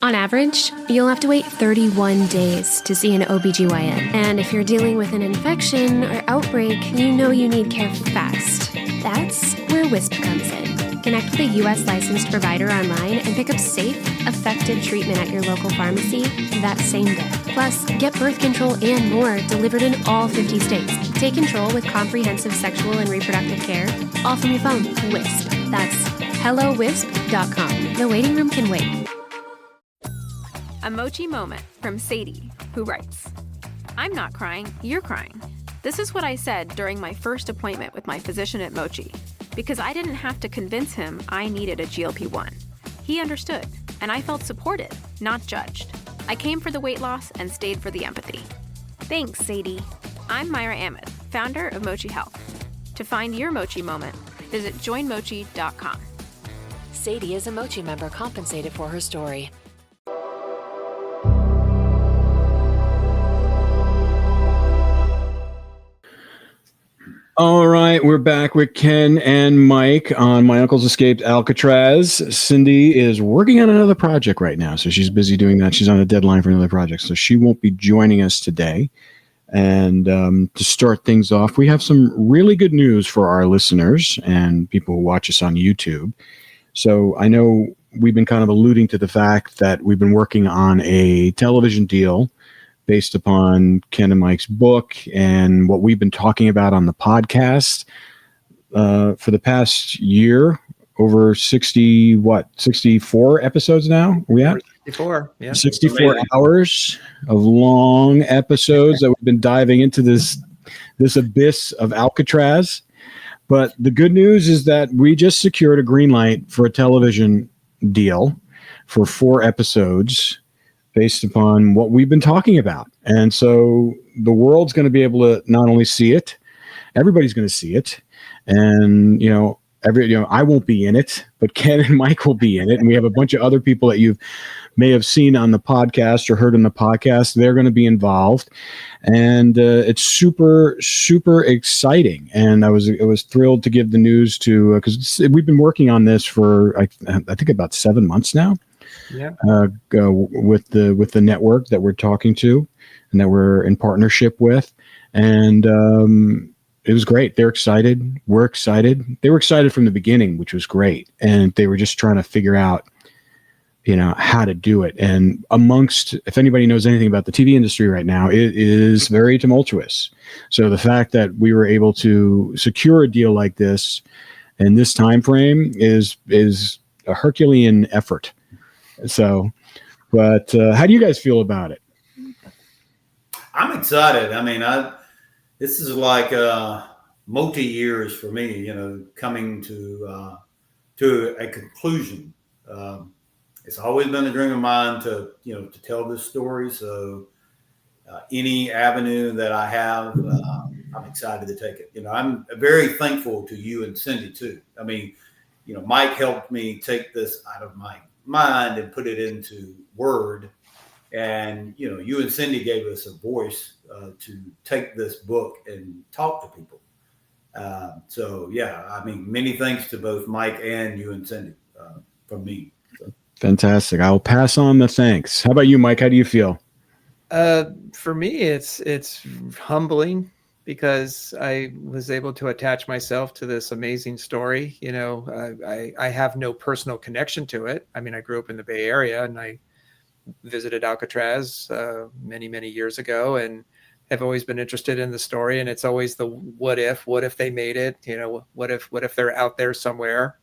On average, you'll have to wait 31 days to see an OBGYN. And if you're dealing with an infection or outbreak, you know you need care fast. That's where WISP comes in. Connect with a U.S. licensed provider online and pick up safe, effective treatment at your local pharmacy that same day. Plus, get birth control and more delivered in all 50 states. Take control with comprehensive sexual and reproductive care, all from your phone. WISP. That's HelloWisp.com. The waiting room can wait. A Mochi moment from Sadie, who writes, I'm not crying, you're crying. This is what I said during my first appointment with my physician at Mochi, because I didn't have to convince him I needed a GLP-1. He understood, and I felt supported, not judged. I came for the weight loss and stayed for the empathy. Thanks, Sadie. I'm Myra Ahmed, founder of Mochi Health. To find your Mochi moment, visit joinmochi.com. Sadie is a Mochi member compensated for her story. All right, we're back with Ken and Mike on My Uncle's Escaped Alcatraz. Cindy is working on another project right now, so she's busy doing that. She's on a deadline for another project, so she won't be joining us today. And to start things off, we have some really good news for our listeners and people who watch us on YouTube. So I know we've been kind of alluding to the fact that we've been working on a television deal based upon Ken and Mike's book and what we've been talking about on the podcast for the past year, over 64 episodes now? Are we at? 64, yeah. 64 hours of long episodes that we've been diving into this abyss of Alcatraz. But the good news is that we just secured a green light for a television deal for 4 episodes based upon what we've been talking about. And so the world's going to be able to not only see it, everybody's going to see it. And, I won't be in it, but Ken and Mike will be in it. And we have a bunch of other people that you may have seen on the podcast or heard on the podcast. They're going to be involved. And it's super, super exciting. And I was thrilled to give the news to, because we've been working on this for, I think about 7 months now. Yeah. With the network that we're talking to and that we're in partnership with. And it was great. They're excited. We're excited. They were excited from the beginning, which was great. And they were just trying to figure out, how to do it. And if anybody knows anything about the TV industry right now, it is very tumultuous. So the fact that we were able to secure a deal like this in this time frame is a Herculean effort. So, but how do you guys feel about it? I'm excited. I mean, this is like multi years for me, coming to a conclusion. It's always been a dream of mine to tell this story. So any avenue that I have, I'm excited to take it. I'm very thankful to you and Cindy too. I mean, Mike helped me take this out of my mind and put it into word. And, you and Cindy gave us a voice to take this book and talk to people. So, yeah, I mean, many thanks to both Mike and you and Cindy from me. So. Fantastic. I'll pass on the thanks. How about you, Mike? How do you feel? For me, it's humbling because I was able to attach myself to this amazing story. I have no personal connection to it. I mean, I grew up in the Bay Area and I visited Alcatraz many, many years ago and have always been interested in the story. And it's always the what if they made it, what if they're out there somewhere?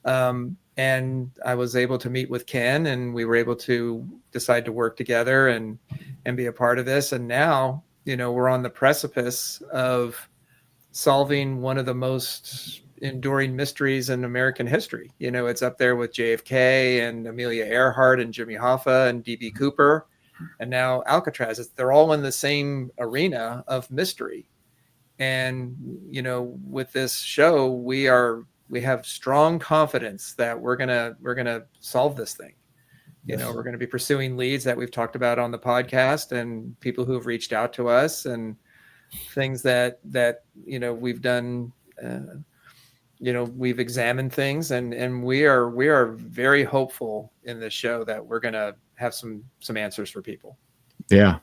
And I was able to meet with Ken and we were able to decide to work together and be a part of this. And now, we're on the precipice of solving one of the most enduring mysteries in American history. It's up there with JFK and Amelia Earhart and Jimmy Hoffa and D.B. Cooper. And now Alcatraz, they're all in the same arena of mystery. And, with this show, we have strong confidence that we're going to solve this thing. Yes. We're going to be pursuing leads that we've talked about on the podcast and people who have reached out to us and things that we've done we've examined things, and we are very hopeful in this show that we're going to have some answers for people. Yeah.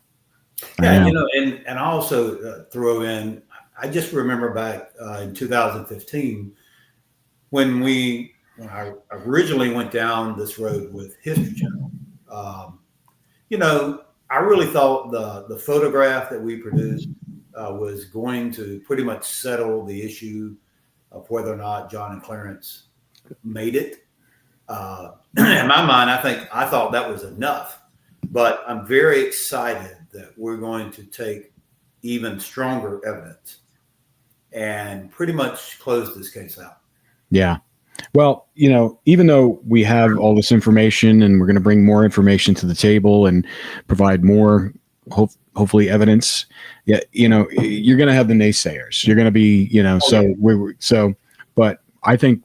Yeah, and I also throw in, I just remember back in 2015 when I originally went down this road with History Channel. I really thought the photograph that we produced was going to pretty much settle the issue of whether or not John and Clarence made it. In my mind, I thought that was enough, but I'm very excited that we're going to take even stronger evidence and pretty much close this case out. Yeah. Well, even though we have all this information and we're going to bring more information to the table and provide more, hopefully evidence, you're going to have the naysayers. You're going to be, but I think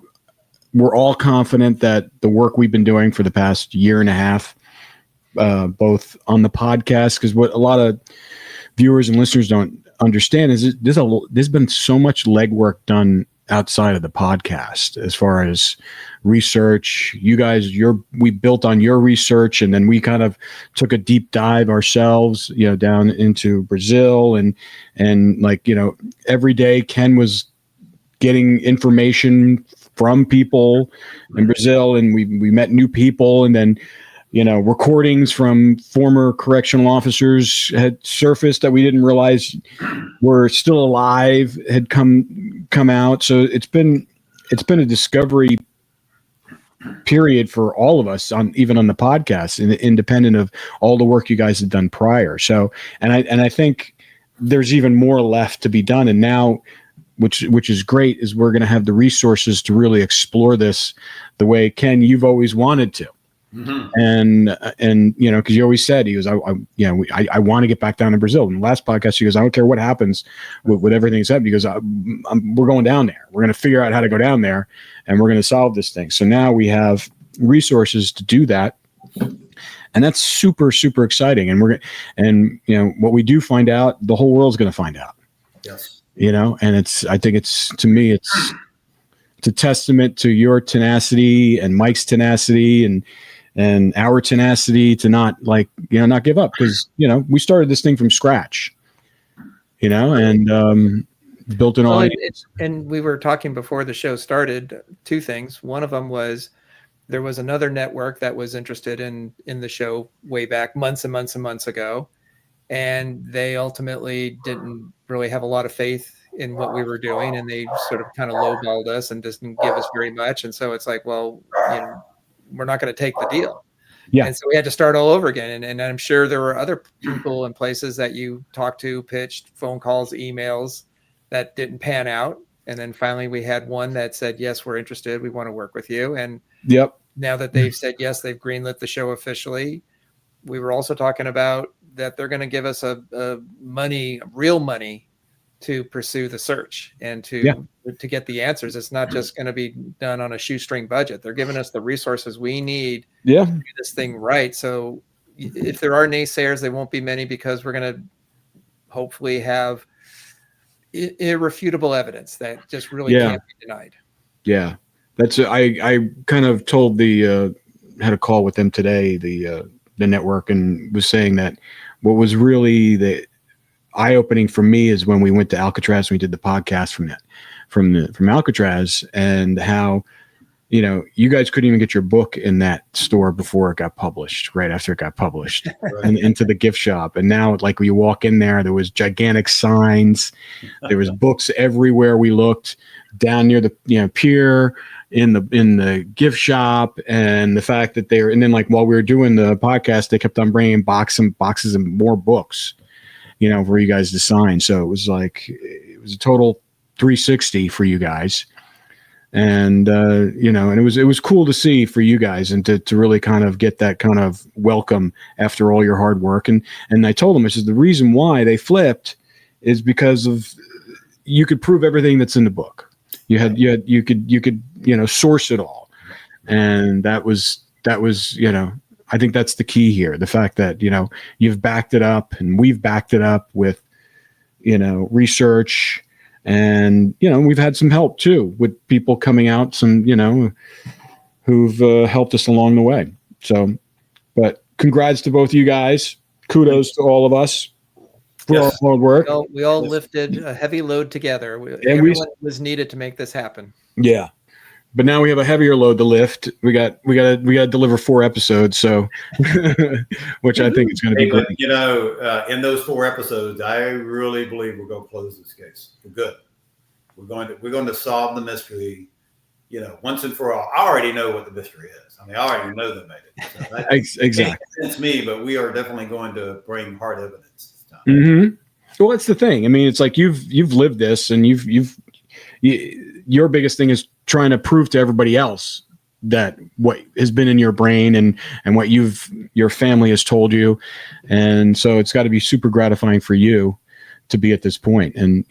we're all confident that the work we've been doing for the past year and a half, both on the podcast, because what a lot of viewers and listeners don't understand is there's been so much legwork done outside of the podcast as far as research. You guys, we built on your research, and then we kind of took a deep dive ourselves, down into Brazil, and every day Ken was getting information from people in Brazil, and we met new people, and then recordings from former correctional officers had surfaced that we didn't realize were still alive, had come out. So it's been a discovery period for all of us, even on the podcast, independent of all the work you guys had done prior. So, and I think there's even more left to be done. And now, which is great, is we're going to have the resources to really explore this the way, Ken, you've always wanted to. Mm-hmm. And because you always said, he goes, I want to get back down to Brazil. In the last podcast, he goes, I don't care what happens with everything that's happened. He goes, we're going down there. We're going to figure out how to go down there, and we're going to solve this thing. So now we have resources to do that, and that's super, super exciting. And what we do find out, the whole world's going to find out. Yes. And I think it's a testament to your tenacity and Mike's tenacity and our tenacity to not give up, because we started this thing from scratch, and built an audience. And we were talking before the show started, two things. One of them was there was another network that was interested in the show way back months and months and months ago, and they ultimately didn't really have a lot of faith in what we were doing, and they sort of kind of lowballed us and just didn't give us very much. And so it's like, well, we're not going to take the deal. Yeah. And so we had to start all over again. And I'm sure there were other people and places that you talked to, pitched, phone calls, emails that didn't pan out. And then finally we had one that said, yes, we're interested. We want to work with you. And now that they've said yes, they've greenlit the show officially. We were also talking about that they're going to give us real money to pursue the search and to get the answers. It's not just going to be done on a shoestring budget. They're giving us the resources we need to do this thing right. So if there are naysayers, they won't be many, because we're going to hopefully have irrefutable evidence that just really can't be denied. Yeah. That's I kind of told had a call with them today, the network, and was saying that what was really the eye-opening for me is when we went to Alcatraz and we did the podcast from Alcatraz, and how you guys couldn't even get your book in that store before it got published, right after it got published, and into the gift shop. And now, when you walk in there was gigantic signs, there was books everywhere we looked, down near the pier, in the gift shop. And the fact that and then while we were doing the podcast, they kept on bringing boxes and more books, for you guys to sign. So it was a total 360 for you guys. And, and it was cool to see for you guys, and to really kind of get that kind of welcome after all your hard work. And I told them, I said, the reason why they flipped is because of, you could prove everything that's in the book. You could source it all. And that was, I think that's the key here. The fact that, you've backed it up, and we've backed it up with, research, And, we've had some help too with people coming out, some, who've helped us along the way. So, but congrats to both of you guys. Kudos to all of us for our hard work. We all lifted a heavy load together. Everyone was needed to make this happen. Yeah. But now we have a heavier load to lift. We got to deliver 4 episodes, so which I think is going to be great. In those 4 episodes, I really believe we're going to close this case. We're good. We're going to solve the mystery, once and for all. I already know what the mystery is. I mean, I already know they made it. So that exactly. It's me, but we are definitely going to bring hard evidence this time. Mm-hmm. Well, that's the thing. I mean, it's like you've lived this, and your biggest thing is trying to prove to everybody else that what has been in your brain and what your family has told you. And so it's got to be super gratifying for you to be at this point. And,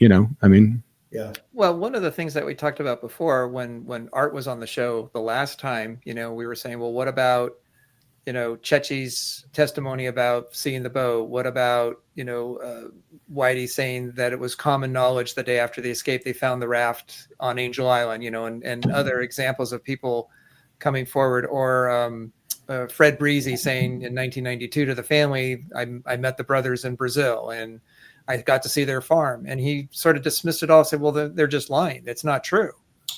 yeah. Well, one of the things that we talked about before when Art was on the show the last time, we were saying, well, what about, Chechi's testimony about seeing the boat? What about, Whitey saying that it was common knowledge the day after the escape, they found the raft on Angel Island, and other examples of people coming forward, or Fred Breezy saying in 1992 to the family, I met the brothers in Brazil and I got to see their farm. And he sort of dismissed it all, said, well, they're just lying. It's not true.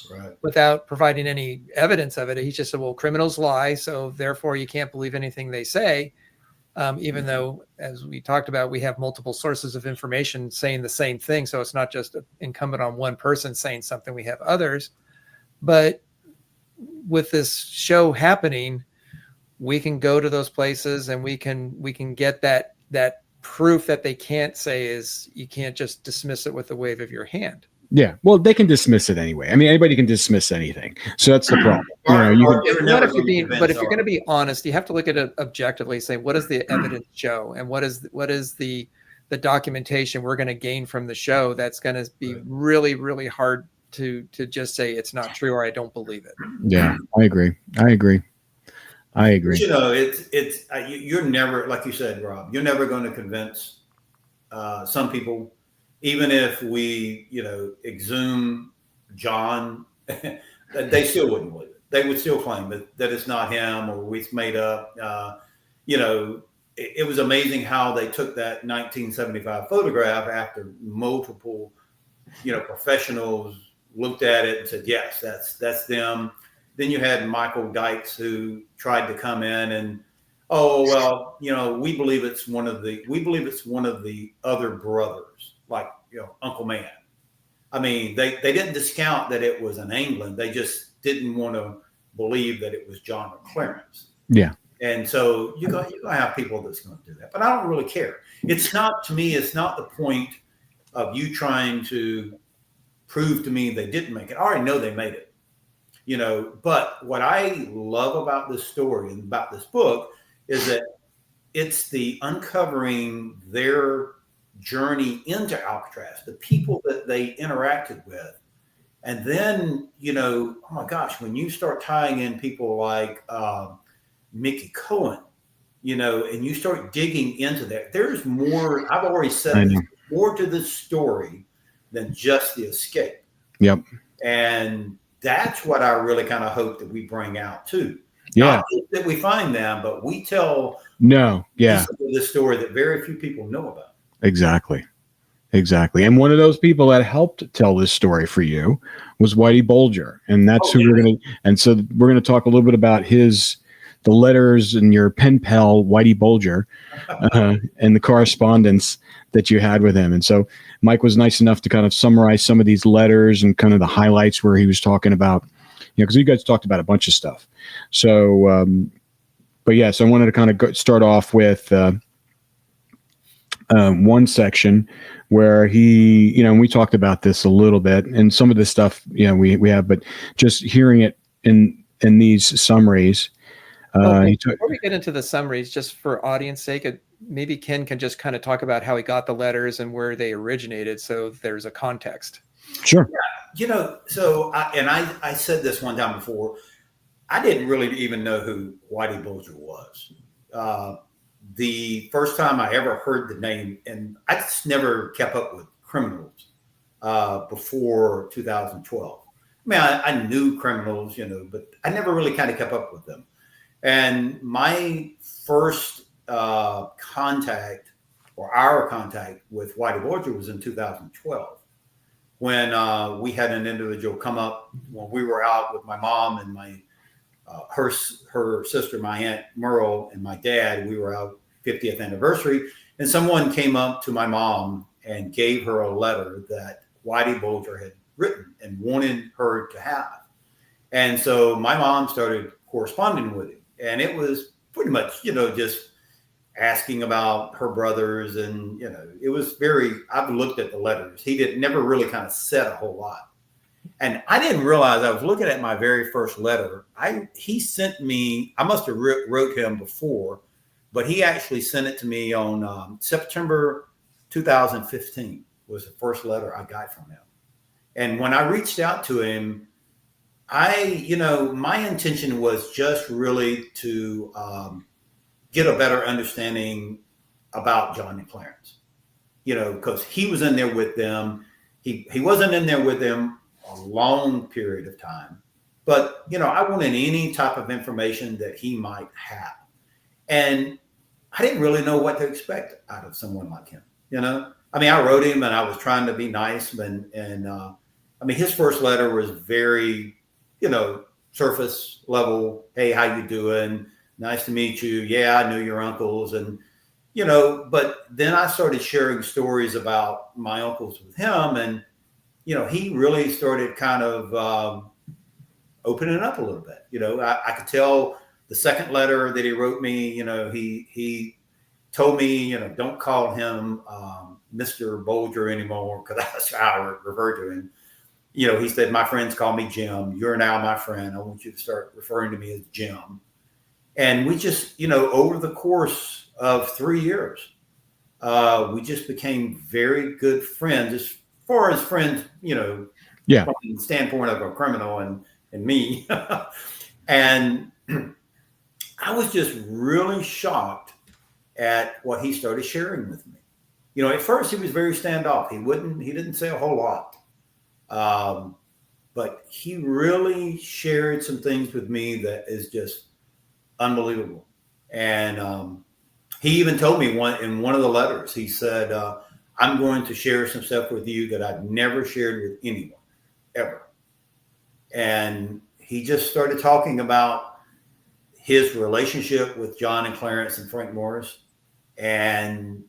Right. Without providing any evidence of it. He just said, well, criminals lie, so therefore you can't believe anything they say. Even though, as we talked about, we have multiple sources of information saying the same thing. So it's not just incumbent on one person saying something, we have others. But with this show happening, we can go to those places and we can get that proof that they can't say is, you can't just dismiss it with a wave of your hand. Yeah, well, they can dismiss it anyway. I mean, anybody can dismiss anything. So that's the problem. But if you're going to be honest, you have to look at it objectively. Say, what does the evidence show, and what is the documentation we're going to gain from the show? That's going to be really, really hard to just say it's not true or I don't believe it. Yeah, I agree. It's you're never, like you said, Rob. You're never going to convince some people. Even if we, exhume John, they still wouldn't believe it. They would still claim that it's not him or we've made up. It was amazing how they took that 1975 photograph after multiple, professionals looked at it and said, yes, that's them. Then you had Michael Dykes who tried to come in and, we believe it's one of the other brothers. Like, Uncle Man. I mean, they didn't discount that it was in England. They just didn't want to believe that it was John or Clarence. Yeah. And so you're going to have people that's going to do that. But I don't really care. It's not the point of you trying to prove to me they didn't make it. I already know they made it. But what I love about this story and about this book is that it's the uncovering their journey into Alcatraz, the people that they interacted with. And then, oh my gosh, when you start tying in people like Mickey Cohen, and you start digging into that, there's more. I've already said there's more to this story than just the escape. Yep. And that's what I really kind of hope that we bring out too. Yeah. Not that we find them, but we tell this story that very few people know about. Exactly. And one of those people that helped tell this story for you was Whitey Bulger. And that's so we're going to talk a little bit about the letters and your pen pal, Whitey Bulger, and the correspondence that you had with him. And so Mike was nice enough to kind of summarize some of these letters and kind of the highlights where he was talking about, because you guys talked about a bunch of stuff. So, so I wanted to kind of start off with, one section where he, and we talked about this a little bit, and some of this stuff, we have, but just hearing it in these summaries. Before we get into the summaries, just for audience sake, maybe Ken can just kind of talk about how he got the letters and where they originated, so there's a context. Sure. Yeah. So I said this one time before, I didn't really even know who Whitey Bulger was. The first time I ever heard the name, and I just never kept up with criminals before 2012. I mean, I knew criminals, but I never really kind of kept up with them. And my first contact, or our contact with Whitey Bulger, was in 2012, when we had an individual come up when we were out with my mom and my her sister, my Aunt Merle, and my dad. We were out 50th anniversary, and someone came up to my mom and gave her a letter that Whitey Bulger had written and wanted her to have. And so my mom started corresponding with him, and it was pretty much, just asking about her brothers. And, it was I've looked at the letters. He never really kind of said a whole lot. And I didn't realize, I was looking at my very first letter. He sent me, I must have wrote him before, but he actually sent it to me on September 2015 was the first letter I got from him. And when I reached out to him, my intention was just really to get a better understanding about John and Clarence, because he was in there with them. He wasn't in there with them a long period of time, but, I wanted any type of information that he might have. And I didn't really know what to expect out of someone like him, I mean, I wrote him and I was trying to be nice, and his first letter was very, surface level. Hey, how you doing? Nice to meet you. Yeah, I knew your uncles. And, but then I started sharing stories about my uncles with him. And, he really started kind of opening up a little bit. I could tell the second letter that he wrote me, he told me, don't call him Mr. Bulger anymore, because that's how I referred to him. He said, my friends call me Jim. You're now my friend. I want you to start referring to me as Jim. And we just, over the course of 3 years, we just became very good friends, as far as friends, from the standpoint of a criminal and me. And I was just really shocked at what he started sharing with me. At first he was very standoff. He didn't say a whole lot. But he really shared some things with me that is just unbelievable. And he even told me in one of the letters, he said, I'm going to share some stuff with you that I've never shared with anyone, ever. And he just started talking about his relationship with John and Clarence and Frank Morris, and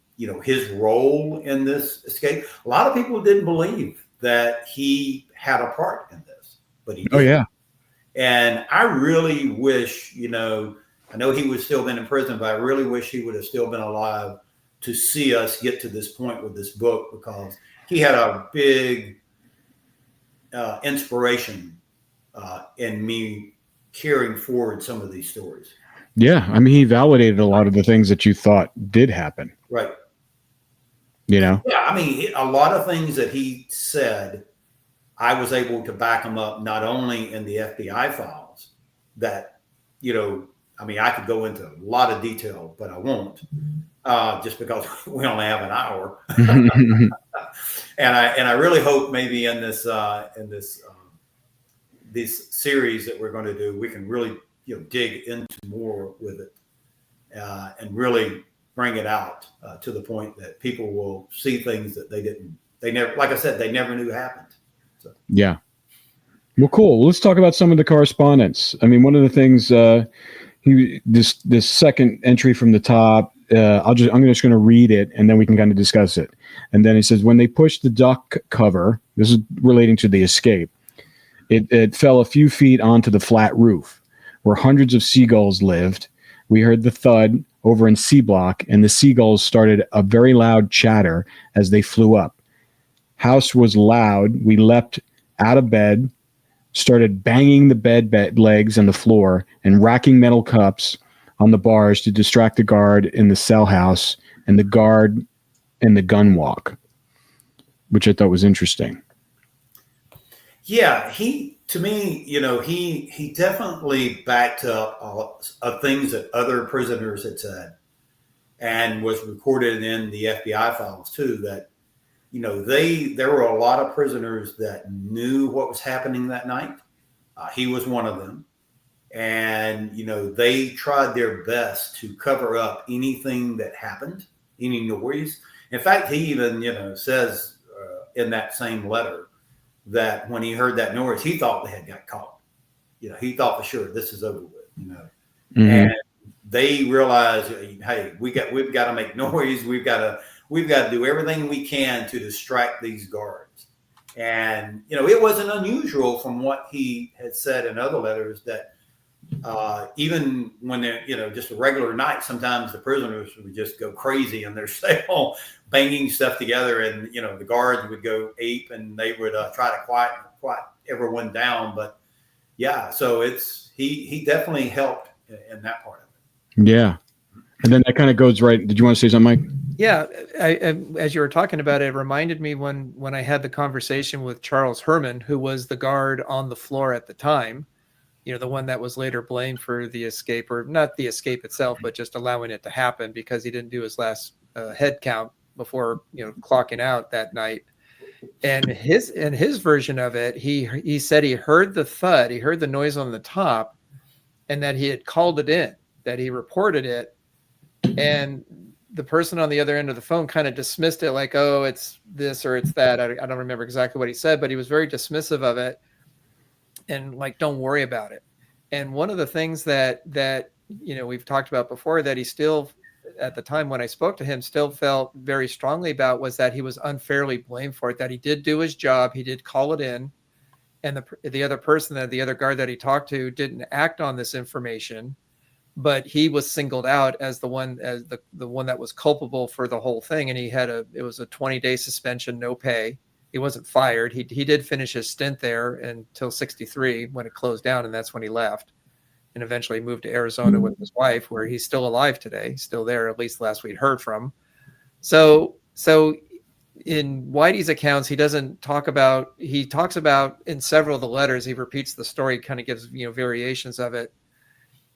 his role in this escape. A lot of people didn't believe that he had a part in this, but he did. Oh, yeah. And I really wish, I know he would still been in prison, but I really wish he would have still been alive to see us get to this point with this book, because he had a big inspiration in me carrying forward some of these stories. Yeah. I mean, he validated a lot of the things that you thought did happen. Right. Yeah. I mean, a lot of things that he said, I was able to back him up, not only in the FBI files that, I could go into a lot of detail, but I won't, just because we only have an hour. And I really hope maybe in this series that we're going to do, we can really, dig into more with it, and really bring it out to the point that people will see things that they never, like I said, they never knew happened. So. Yeah. Well, cool. Well, let's talk about some of the correspondence. I mean, one of the things, this second entry from the top, I'm just going to read it, and then we can kind of discuss it. And then it says, when they pushed the duck cover, this is relating to the escape, it fell a few feet onto the flat roof where hundreds of seagulls lived. We heard the thud over in C block, and the seagulls started a very loud chatter as they flew up. House was loud. We leapt out of bed, started banging the bed legs on the floor and racking metal cups on the bars to distract the guard in the cell house and the guard in the gun walk, which I thought was interesting. Yeah, he definitely backed up of things that other prisoners had said, and was recorded in the FBI files too, that there were a lot of prisoners that knew what was happening that night. He was one of them. And, they tried their best to cover up anything that happened, any noise. In fact, he even, says in that same letter that when he heard that noise, he thought they had got caught. He thought for sure this is over with, And they realized, hey, we've got to make noise. We've got to do everything we can to distract these guards. And, it wasn't unusual from what he had said in other letters that even when they're, just a regular night, sometimes the prisoners would just go crazy in their cell, banging stuff together. And, the guards would go ape and they would try to quiet everyone down. But yeah, so he definitely helped in that part of it. Yeah. And then that kind of goes right. Did you want to say something, Mike? Yeah. As you were talking about it, it reminded me when I had the conversation with Charles Herman, who was the guard on the floor at the time, the one that was later blamed for the escape, or not the escape itself, but just allowing it to happen because he didn't do his last head count before, clocking out that night. And his version of it, he said he heard the thud, he heard the noise on the top, and that he had called it in, that he reported it. And the person on the other end of the phone kind of dismissed it like, oh, it's this or it's that. I don't remember exactly what he said, but he was very dismissive of it and like, don't worry about it. And one of the things that we've talked about before that he still, at the time when I spoke to him, still felt very strongly about was that he was unfairly blamed for it, that he did do his job. He did call it in. And the other person, the other guard that he talked to didn't act on this information, but he was singled out as the one that was culpable for the whole thing. And it was a 20-day suspension, no pay. He wasn't fired. He did finish his stint there until 1963 when it closed down. And that's when he left and eventually moved to Arizona with his wife, where he's still alive today, still there, at least last we'd heard from. So in Whitey's accounts, he talks about in several of the letters, he repeats the story, kind of gives, variations of it.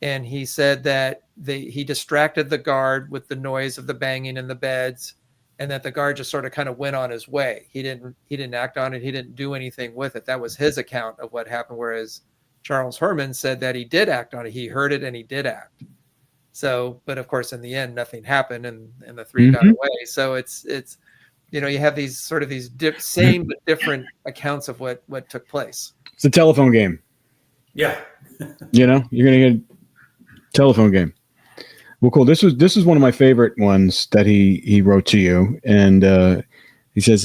And he said that he distracted the guard with the noise of the banging in the beds, and that the guard just sort of kind of went on his way. He didn't act on it. He didn't do anything with it. That was his account of what happened. Whereas Charles Herman said that he did act on it. He heard it and he did act. So, but of course, in the end, nothing happened, and the three got away. So it's you have these sort of same but different accounts of what took place. It's a telephone game. Yeah. You're going to get a telephone game. Well, cool. This is one of my favorite ones that he wrote to you. And he says,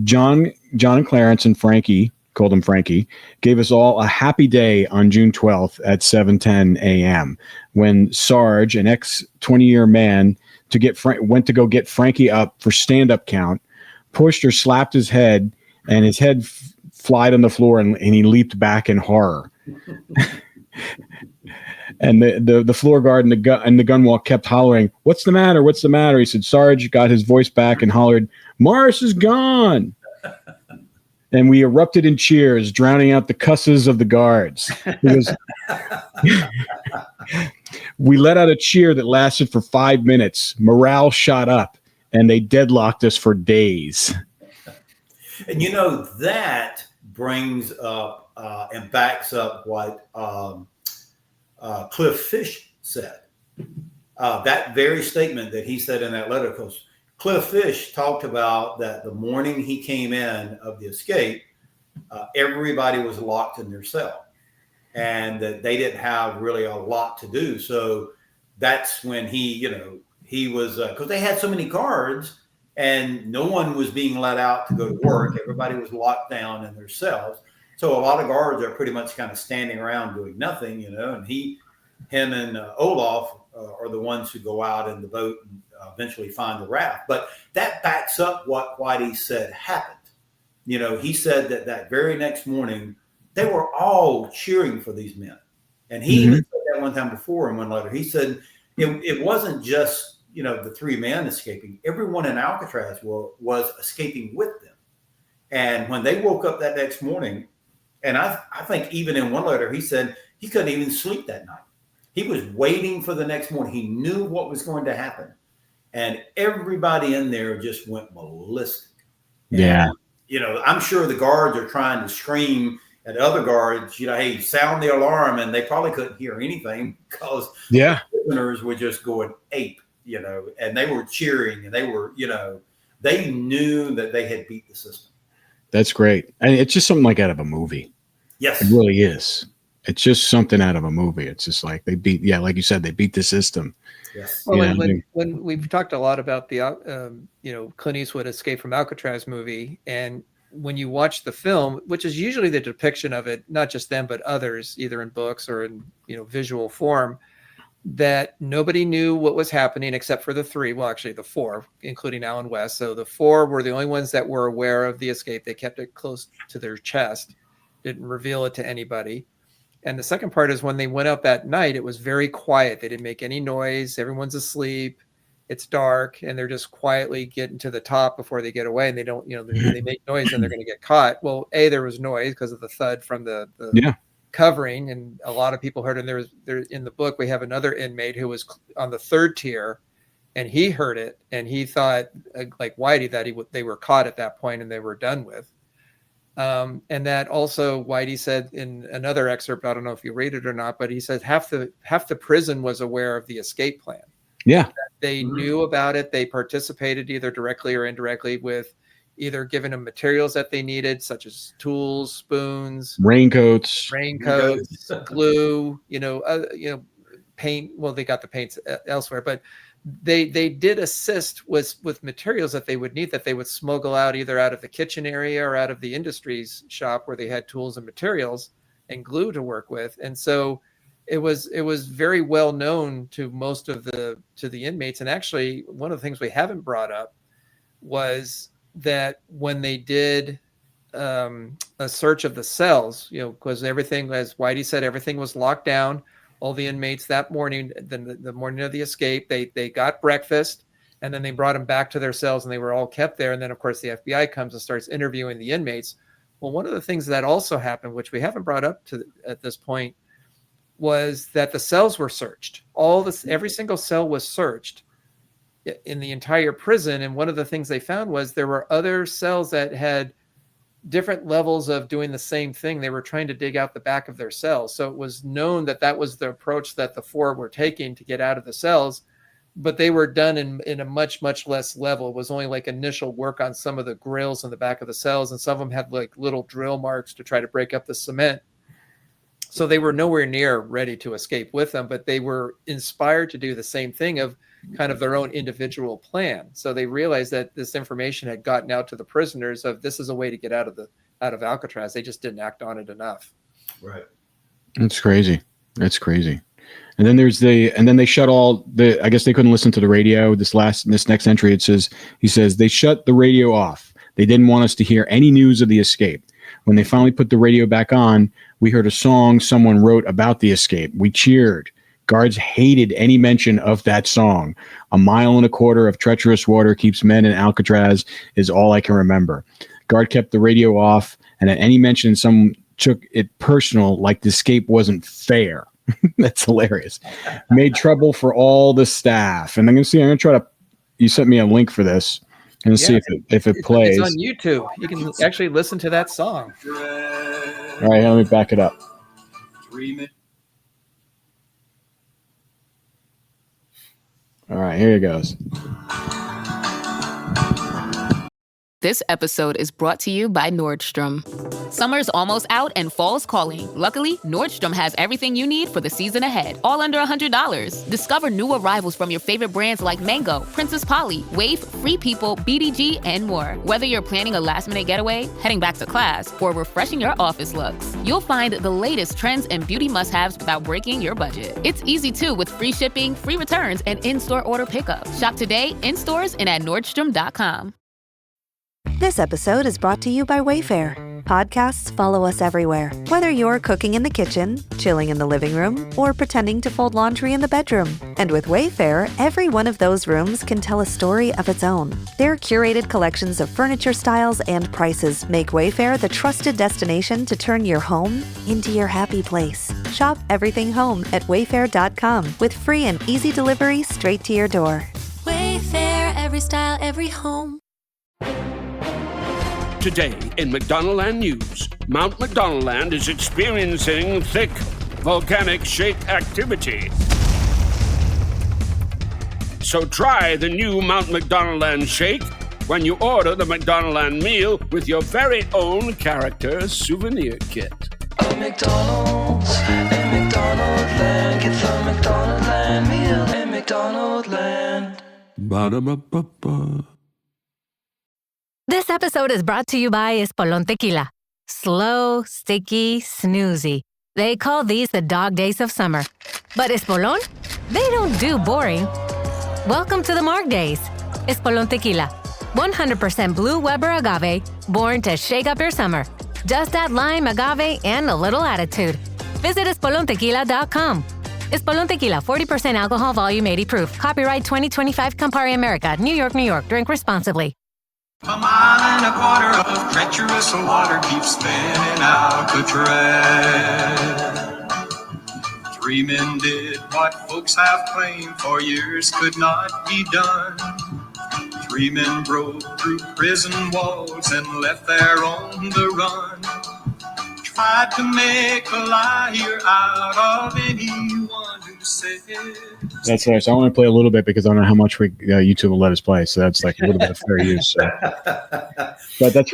John and Clarence and Frankie, called him Frankie, gave us all a happy day on June 12th at 7:10 a.m. when Sarge, an ex-20-year man, went to go get Frankie up for stand-up count, pushed or slapped his head, and his head flied on the floor, and he leaped back in horror. And the floor guard and the gun walk kept hollering, "What's the matter? What's the matter?" He said Sarge got his voice back and hollered, "Morris is gone." And we erupted in cheers, drowning out the cusses of the guards. We let out a cheer that lasted for 5 minutes. Morale shot up, and they deadlocked us for days. And that brings up and backs up what Cliff Fish said. That very statement that he said in that letter, because Cliff Fish talked about that the morning he came in of the escape, everybody was locked in their cell, and that they didn't have really a lot to do. So that's when he was, because they had so many guards and no one was being let out to go to work. Everybody was locked down in their cells. So a lot of guards are pretty much kind of standing around doing nothing, and him and Olaf are the ones who go out in the boat and eventually find the raft. But that backs up what Whitey said happened. He said that very next morning, they were all cheering for these men. And he even said that one time before in one letter. He said it wasn't just, the three men escaping. Everyone in Alcatraz was escaping with them. And when they woke up that next morning, and I think even in one letter, he said he couldn't even sleep that night. He was waiting for the next morning. He knew what was going to happen. And everybody in there just went ballistic. Yeah. And, you know, I'm sure the guards are trying to scream at other guards, you know, hey, sound the alarm. And they probably couldn't hear anything because the prisoners were just going ape, you know, and they were cheering and they were, you know, they knew that they had beat the system. That's great. And it's just something like out of a movie. Yes. It really is. It's just something out of a movie. It's just like they beat, like you said, they beat the system. Yes. Well, when we've talked a lot about the, you know, Clint Eastwood Escape from Alcatraz movie, and when you watch the film, which is usually the depiction of it, not just them, but others, either in books or in, you know, visual form, that nobody knew what was happening except for the three, well, actually the four, including Alan West. So the four were the only ones that were aware of the escape. They kept it close to their chest, didn't reveal it to anybody. And the second part is when they went up that night, it was very quiet. They didn't make any noise. Everyone's asleep. It's dark, and they're just quietly getting to the top before they get away. And they don't, you know, they make noise and they're going to get caught. Well, there was noise because of the thud from the covering, and a lot of people heard it. There in the book, we have another inmate who was on the third tier, and he heard it, and he thought, like Whitey, that they were caught at that point and they were done with. And that also Whitey said in another excerpt, I don't know if you read it or not, but he said half the prison was aware of the escape plan. Yeah. They knew about it. They participated either directly or indirectly with either giving them materials that they needed, such as tools, spoons, raincoats, glue, paint. Well, they got the paints elsewhere, but they did assist with materials that they would need, that they would smuggle out either out of the kitchen area or out of the industries shop where they had tools and materials and glue to work with. And so it was very well known to most of the inmates. And actually, one of the things we haven't brought up was that when they did a search of the cells, you know, because everything, as Whitey said, everything was locked down. All the inmates that morning, the morning of the escape, they got breakfast, and then they brought them back to their cells, and they were all kept there. And then, of course, the FBI comes and starts interviewing the inmates. Well, one of the things that also happened, which we haven't brought up at this point, was that the cells were searched. Every single cell was searched in the entire prison. And one of the things they found was there were other cells that had different levels of doing the same thing. They were trying to dig out the back of their cells. So it was known that was the approach that the four were taking to get out of the cells, but they were done in a much, much less level. It was only like initial work on some of the grills in the back of the cells, and some of them had like little drill marks to try to break up the cement. So they were nowhere near ready to escape with them, but they were inspired to do the same thing of kind of their own individual plan. So they realized that this information had gotten out to the prisoners of this is a way to get out of Alcatraz. They just didn't act on it enough. Right. That's crazy. That's crazy. And then they shut I guess they couldn't listen to the radio. This next entry, he says they shut the radio off. They didn't want us to hear any news of the escape. When they finally put the radio back on, we heard a song someone wrote about the escape. We cheered. Guards hated any mention of that song. 1.25 miles of treacherous water keeps men in Alcatraz is all I can remember. Guard kept the radio off, and at any mention, someone took it personal, like the escape wasn't fair. That's hilarious. Made trouble for all the staff. And I'm going to try to, you sent me a link for this and see if it plays. It's on YouTube. You can actually listen to that song. All right, let me back it up. All right, here it goes. This episode is brought to you by Nordstrom. Summer's almost out and fall's calling. Luckily, Nordstrom has everything you need for the season ahead, all under $100. Discover new arrivals from your favorite brands like Mango, Princess Polly, Wave, Free People, BDG, and more. Whether you're planning a last-minute getaway, heading back to class, or refreshing your office looks, you'll find the latest trends and beauty must-haves without breaking your budget. It's easy, too, with free shipping, free returns, and in-store order pickup. Shop today, in stores, and at Nordstrom.com. This episode is brought to you by Wayfair. Podcasts follow us everywhere. Whether you're cooking in the kitchen, chilling in the living room, or pretending to fold laundry in the bedroom. And with Wayfair, every one of those rooms can tell a story of its own. Their curated collections of furniture styles and prices make Wayfair the trusted destination to turn your home into your happy place. Shop everything home at Wayfair.com with free and easy delivery straight to your door. Wayfair, every style, every home. Today in McDonaldland News, Mount McDonaldland is experiencing thick volcanic shake activity. So try the new Mount McDonaldland shake when you order the McDonaldland meal with your very own character souvenir kit. A McDonald's, get the McDonaldland meal in McDonaldland. Ba-da-ba-ba-ba. This episode is brought to you by Espolón Tequila. Slow, sticky, snoozy. They call these the dog days of summer. But Espolón? They don't do boring. Welcome to the Marg Days. Espolón Tequila. 100% blue Weber agave, born to shake up your summer. Just add lime, agave, and a little attitude. Visit espolontequila.com. Espolón Tequila, 40% alcohol, volume 80 proof. Copyright 2025 Campari America, New York, New York. Drink responsibly. A mile and a quarter of treacherous water keeps spinning Alcatraz. 3 men did what folks have claimed for years could not be done. 3 men broke through prison walls and left there on the run. Tried to make a liar out of anyone who said. That's nice. I want to play a little bit because I don't know how much YouTube will let us play. So that's like a little bit of fair use. So. But that's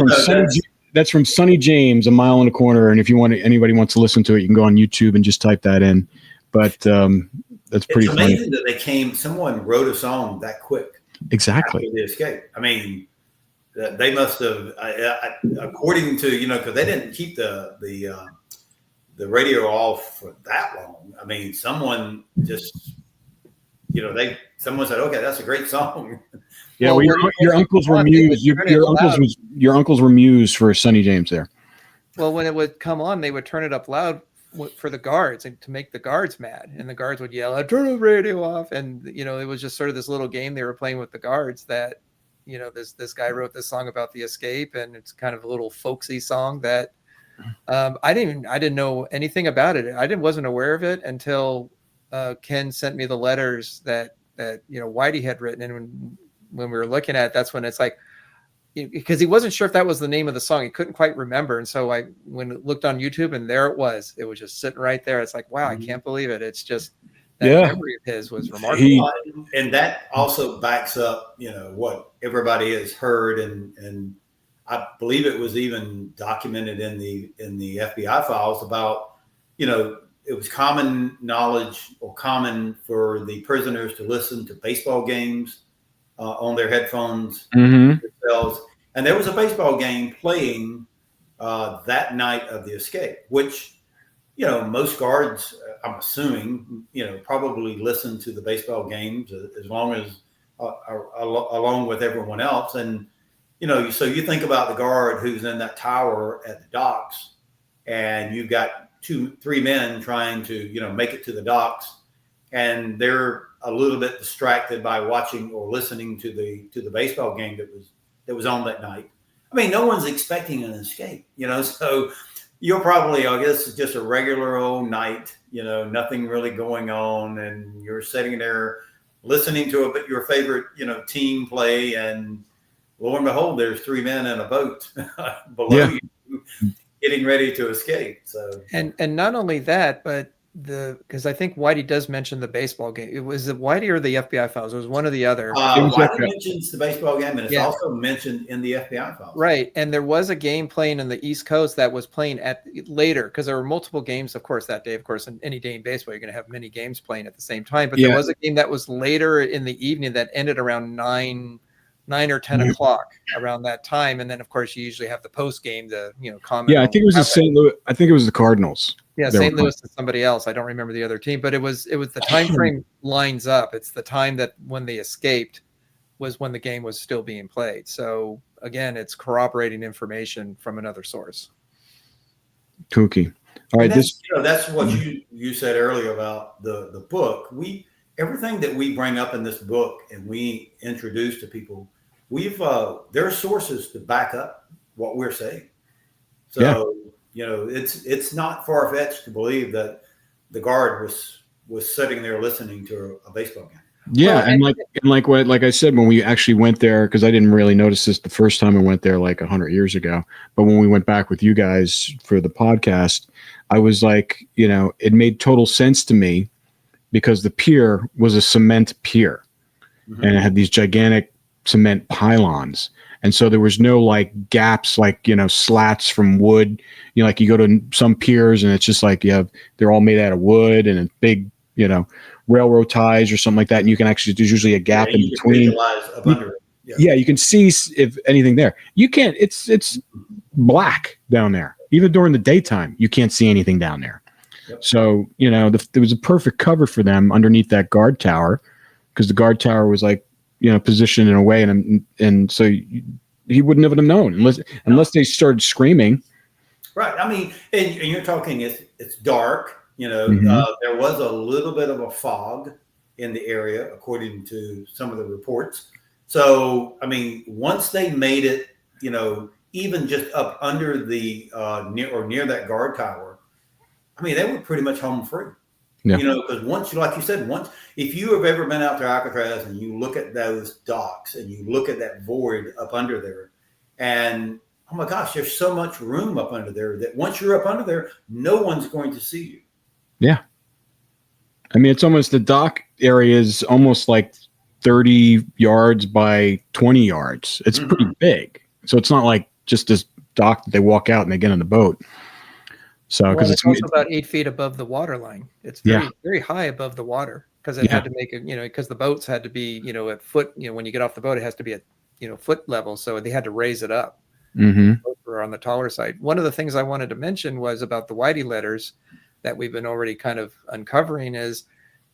from Sonny James, A Mile and a Corner. And if anybody wants to listen to it, you can go on YouTube and just type that in. But that's pretty funny. It's amazing that someone wrote a song that quick. Exactly. After the escape. I mean, they must have, according to, because they didn't keep the radio off for that long. I mean, someone just, someone said, okay, that's a great song. Yeah, well, your uncles were muse. Your uncles were muse for Sonny James there. Well, when it would come on, they would turn it up loud for the guards and to make the guards mad, and the guards would yell, "Turn the radio off!" And it was just sort of this little game they were playing with the guards. That this guy wrote this song about the escape, and it's kind of a little folksy song that I didn't know anything about it. I wasn't aware of it until Ken sent me the letters that Whitey had written, and when we were looking at it, that's when it's like, because he wasn't sure if that was the name of the song. He couldn't quite remember. And so when it looked on YouTube, and there it was just sitting right there. It's like, wow, I can't believe it. It's just that memory of his was remarkable. And that also backs up, what everybody has heard. And I believe it was even documented in the FBI files about, it was common knowledge or common for the prisoners to listen to baseball games on their headphones themselves. And there was a baseball game playing that night of the escape, which, most guards, I'm assuming, probably listen to the baseball games as long as along with everyone else. And, so you think about the guard who's in that tower at the docks, and you've got 2-3 men trying to, make it to the docks, and they're a little bit distracted by watching or listening to the baseball game that was on that night. I mean, no one's expecting an escape, so you're probably, I guess, it's just a regular old night, nothing really going on, and you're sitting there listening to your favorite, team play, and lo and behold, there's 3 men in a boat below you getting ready to escape. So and not only that, but because I think Whitey does mention the baseball game. It was Whitey or the FBI files. It was one or the other. Whitey mentions the baseball game, and it's also mentioned in the FBI files. Right, and there was a game playing in the East Coast that was playing later, because there were multiple games, of course, that day. Of course, in any day in baseball, you're going to have many games playing at the same time. But there was a game that was later in the evening that ended around 9 or 10 o'clock around that time, and then of course you usually have the post game to comment. Yeah, I think it was the St. Louis. I think it was the Cardinals. Yeah, St. Louis and somebody else. I don't remember the other team, but it was the time frame lines up. It's the time that when they escaped was when the game was still being played. So again, it's corroborating information from another source. Kooky. All right, that's what you said earlier about the book. Everything that we bring up in this book and we introduce to people, there are sources to back up what we're saying. So it's not far-fetched to believe that the guard was sitting there listening to a baseball game. Yeah, Well, and like I said, when we actually went there, because I didn't really notice this the first time I went there like 100 years ago, but when we went back with you guys for the podcast, I was like, it made total sense to me because the pier was a cement pier, and it had these gigantic cement pylons, and so there was no like gaps, like slats from wood. Like you go to some piers and it's just like they're all made out of wood and it's big, railroad ties or something like that, and you can actually there's usually a gap in between. Visualize up under it. Yeah, you can see if anything there. You can't. It's black down there. Even during the daytime, you can't see anything down there. Yep. So there was a perfect cover for them underneath that guard tower, because the guard tower was like positioned in a way, and so he wouldn't have known unless they started screaming. Right. I mean, and you're talking. It's dark. There was a little bit of a fog in the area, according to some of the reports. So, I mean, once they made it, even just up under the near that guard tower, I mean, they were pretty much home free. Yeah. Because once, like you said, if you have ever been out to Alcatraz and you look at those docks and you look at that void up under there, and oh my gosh, there's so much room up under there that once you're up under there, no one's going to see you. Yeah. I mean, it's almost the dock area is almost like 30 yards by 20 yards. It's pretty big. So it's not like just this dock that they walk out and they get on the boat. So because it's also about 8 feet above the water line. It's very, very high above the water, because it had to make it, because the boats had to be, at foot, when you get off the boat, it has to be at, foot level. So they had to raise it up. Or on the taller side. One of the things I wanted to mention was about the Whitey letters that we've been already kind of uncovering is,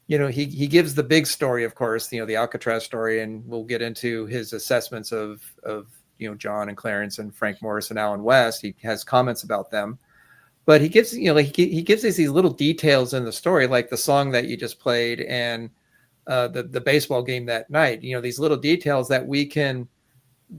he gives the big story, of course, the Alcatraz story, and we'll get into his assessments of John and Clarence and Frank Morris and Alan West. He has comments about them, but he gives, he gives us these little details in the story, like the song that you just played and the baseball game that night, these little details that we can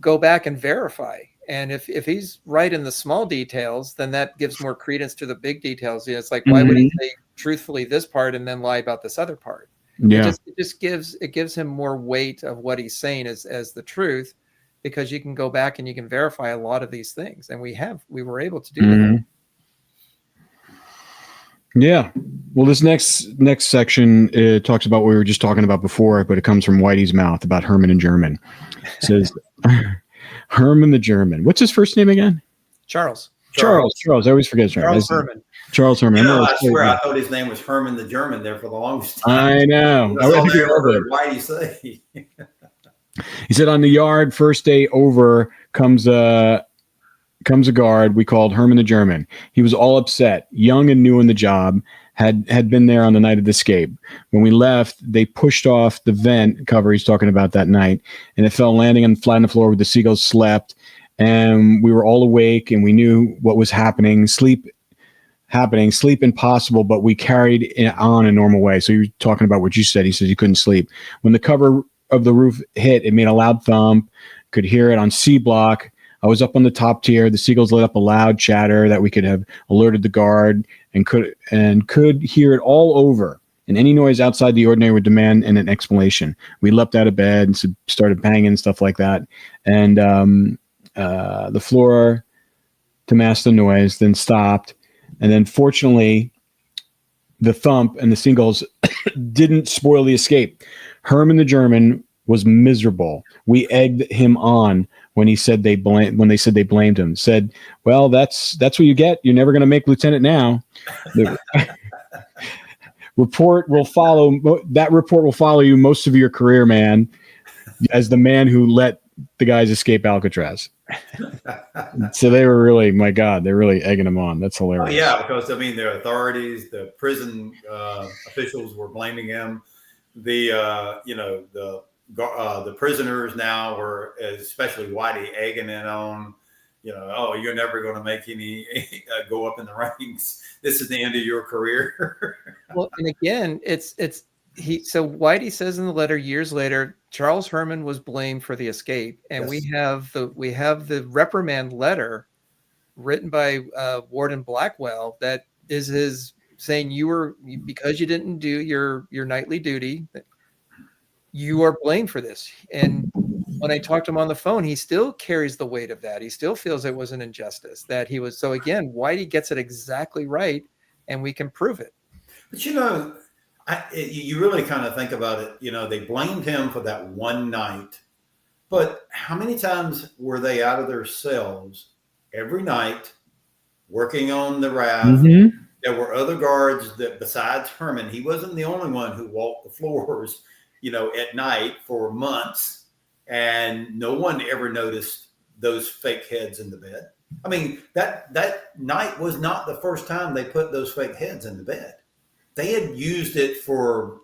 go back and verify. And if he's right in the small details, then that gives more credence to the big details. It's like, why would he say truthfully this part and then lie about this other part? Yeah. It just gives him more weight of what he's saying as the truth, because you can go back and you can verify a lot of these things. And we were able to do that. Yeah. Well, this next section talks about what we were just talking about before, but it comes from Whitey's mouth about Herman in German. It says Herman the German. What's his first name again? Charles. I always forget his name. Charles Herman. Charles Herman. I swear I thought his name was Herman the German there for the longest time. I know. That's all I ever heard Whitey say. He said on the yard, first day over, comes a guard we called Herman the German. He was all upset, young and new in the job, had been there on the night of the escape. When we left, they pushed off the vent cover he's talking about that night, and it fell landing flat on the floor where the seagulls slept. And we were all awake, and we knew what was happening. Sleep impossible, but we carried it on a normal way. So you're talking about what you said. He says you couldn't sleep. When the cover of the roof hit, it made a loud thump. Could hear it on C block. I was up on the top tier. The seagulls lit up a loud chatter that we could have alerted the guard and could hear it all over. And any noise outside the ordinary would demand an explanation. We leapt out of bed and started banging and stuff like that. And the floor to mask the noise, then stopped. And then fortunately, the thump and the seagulls didn't spoil the escape. Herman the German was miserable. We egged him on when they said they blamed him. Said, "Well, that's what you get. You're never going to make lieutenant now." The report will follow. That report will follow you most of your career, man. As the man who let the guys escape Alcatraz. So they were really, my God, they're really egging him on. That's hilarious. Yeah, because I mean, the authorities, the prison officials were blaming him. The prisoners now were, especially Whitey, egging it on. Oh, you're never going to make any go up in the ranks. This is the end of your career. Well, and again, so Whitey says in the letter years later, Charles Herman was blamed for the escape, and yes. we have the reprimand letter written by Warden Blackwell that is his saying because you didn't do your nightly duty, you are blamed for this. And when I talked to him on the phone, he still carries the weight of that. He still feels it was an injustice, that he was. So again, Whitey gets it exactly right, and we can prove it. But you really kind of think about it. They blamed him for that one night, but how many times were they out of their cells every night working on the raft? Mm-hmm. There were other guards that, besides Herman, he wasn't the only one who walked the floors, at night for months. And no one ever noticed those fake heads in the bed. I mean, that night was not the first time they put those fake heads in the bed. They had used it for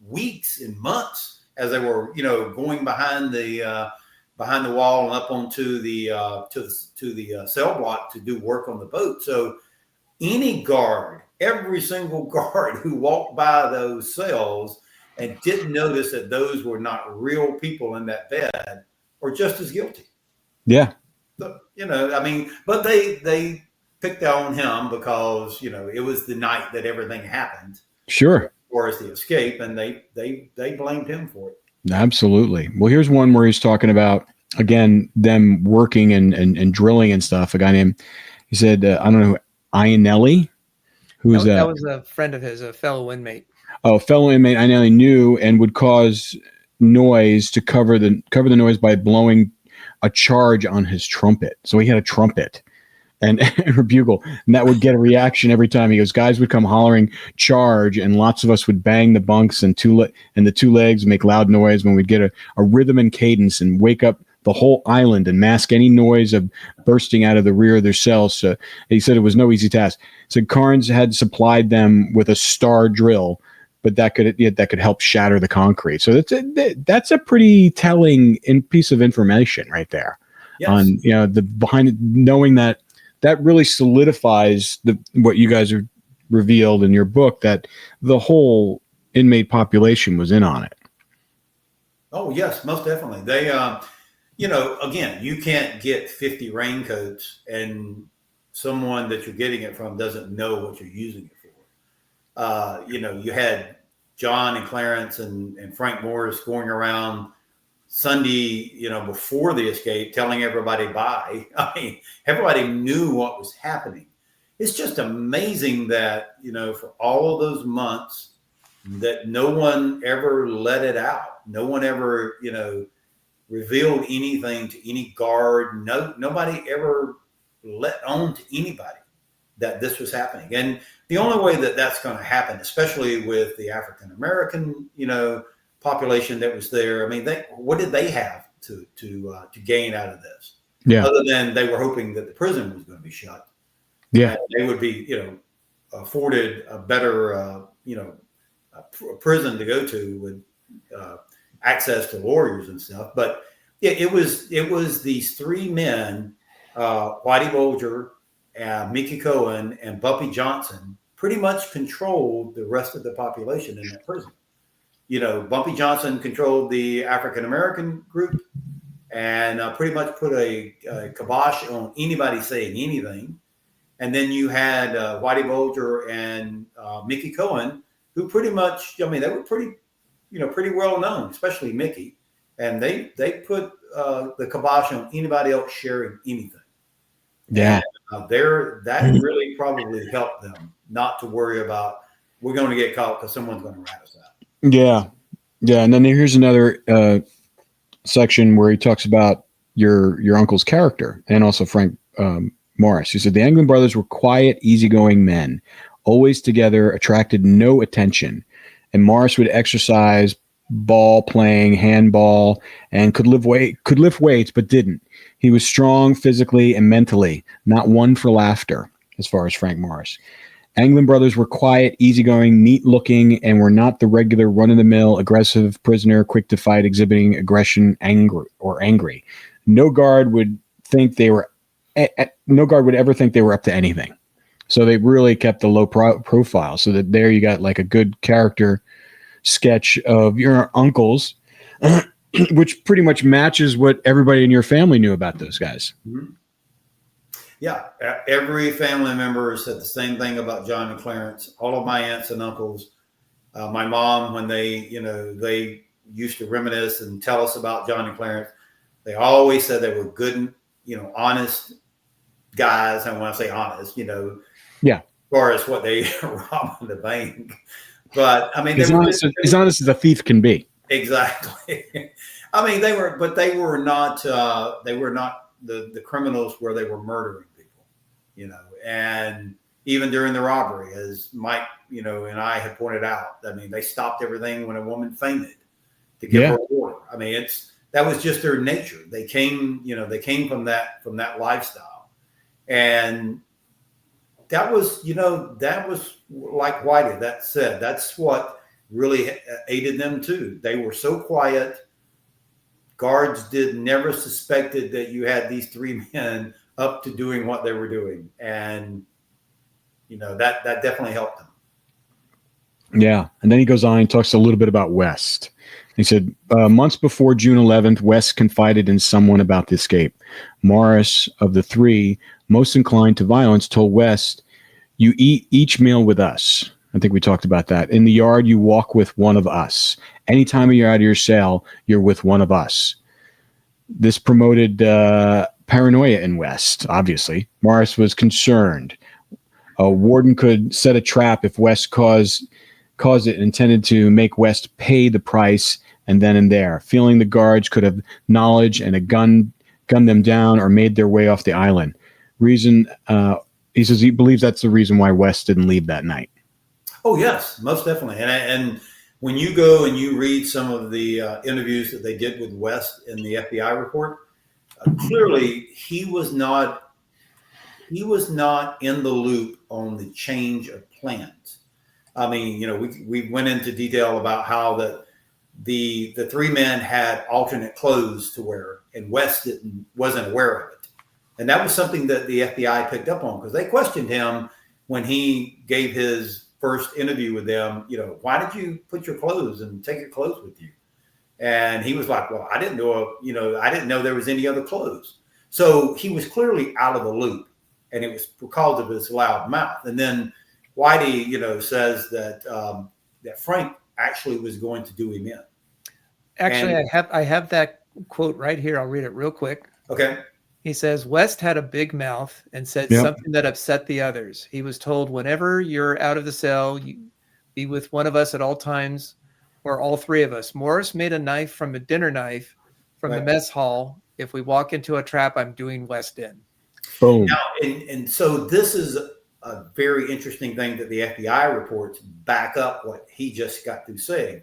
weeks and months as they were, going behind the wall and up onto the to the cell block to do work on the boat. So every single guard who walked by those cells and didn't notice that those were not real people in that bed, or just as guilty. Yeah. So, but they picked on him because, it was the night that everything happened. Sure. Or as the escape, and they blamed him for it. Absolutely. Well, here's one where he's talking about, again, them working and drilling and stuff. A guy named, he said, I don't know, Ionelli. Who's that? That was a friend of his, a fellow inmate. Oh, a fellow inmate I nearly knew, and would cause noise to cover the noise by blowing a charge on his trumpet. So he had a trumpet and a bugle, and that would get a reaction every time. He goes, guys would come hollering charge, and lots of us would bang the bunks and the two legs, make loud noise when we'd get a rhythm and cadence and wake up the whole island and mask any noise of bursting out of the rear of their cells. So he said it was no easy task. So Carnes had supplied them with a star drill, but that could help shatter the concrete. So that's a pretty telling piece of information right there. Yes. On the behind, knowing that really solidifies what you guys have revealed in your book, that the whole inmate population was in on it. Oh yes, most definitely. They again, you can't get 50 raincoats and someone that you're getting it from doesn't know what you're using it for. You had John and Clarence and Frank Morris going around Sunday, before the escape, telling everybody bye. I mean, everybody knew what was happening. It's just amazing that, for all of those months, that no one ever let it out. No one ever, revealed anything to any guard. Nobody ever let on to anybody that this was happening. And the only way that that's going to happen, especially with the African American, population that was there. I mean, what did they have to gain out of this? Yeah. Other than they were hoping that the prison was going to be shut. Yeah. And they would be, afforded a better, prison to go to with access to lawyers and stuff. But it was these three men, Whitey Bulger, Mickey Cohen, and Bumpy Johnson, pretty much controlled the rest of the population in that prison. Bumpy Johnson controlled the African American group and pretty much put a kibosh on anybody saying anything. And then you had Whitey Bulger and Mickey Cohen, who pretty much, they were pretty well known, especially Mickey. And they put the kibosh on anybody else sharing anything. Yeah. And, that really probably helped them not to worry about, we're going to get caught because someone's going to rat us out. Yeah. Yeah. And then here's another section where he talks about your uncle's character and also Frank Morris. He said the Anglin brothers were quiet, easygoing men, always together, attracted no attention. And Morris would exercise, ball playing, handball, and could lift weights, but didn't. He was strong physically and mentally, not one for laughter, as far as Frank Morris. Anglin brothers were quiet, easygoing, neat-looking, and were not the regular run-of-the-mill, aggressive prisoner, quick to fight, exhibiting aggression, angry. No guard would ever think they were up to anything. So they really kept a low profile. So that there you got like a good character sketch of your uncles, which pretty much matches what everybody in your family knew about those guys. Mm-hmm. Yeah, every family member said the same thing about John and Clarence. All of my aunts and uncles, my mom, when they used to reminisce and tell us about John and Clarence, they always said they were good and, honest guys. And when I say honest, yeah, as far as what they robbed in the bank. But I mean, as honest as a thief can be. Exactly. I mean, they were not the criminals where they were murdering people, and even during the robbery, as Mike, and I had pointed out, I mean, they stopped everything when a woman fainted to give her water. I mean, that was just their nature. They came from that lifestyle. And that was like Whitey, that said, that's what really aided them too. They were so quiet. Guards never suspected that you had these three men up to doing what they were doing. And, that definitely helped them. Yeah. And then he goes on and talks a little bit about West. He said, months before June 11th, West confided in someone about the escape. Morris, of the three most inclined to violence, told West, "You eat each meal with us." I think we talked about that. "In the yard, you walk with one of us. Anytime you're out of your cell, you're with one of us." This promoted paranoia in West, obviously. Morris was concerned. A warden could set a trap if West caused it, intended to make West pay the price and then and there. Feeling the guards could have knowledge and a gunned them down or made their way off the island. He says he believes that's the reason why West didn't leave that night. Oh, yes, most definitely. And when you go and you read some of the interviews that they did with West in the FBI report, clearly he was not in the loop on the change of plans. I mean, we went into detail about how the three men had alternate clothes to wear, and West wasn't aware of it. And that was something that the FBI picked up on, because they questioned him when he gave his first interview with them. Why did you put your clothes and take your clothes with you? And he was like, "Well, I didn't know there was any other clothes." So he was clearly out of the loop, and it was because of his loud mouth. And then Whitey, says that Frank actually was going to do him in. Actually, I have that quote right here. I'll read it real quick. Okay. He says, "West had a big mouth and said something that upset the others. He was told, whenever you're out of the cell, you be with one of us at all times, or all three of us. Morris made a knife from a dinner knife from the mess hall. If we walk into a trap, I'm doing West in." Boom. Now, and so this is a very interesting thing that the FBI reports back up what he just got through saying.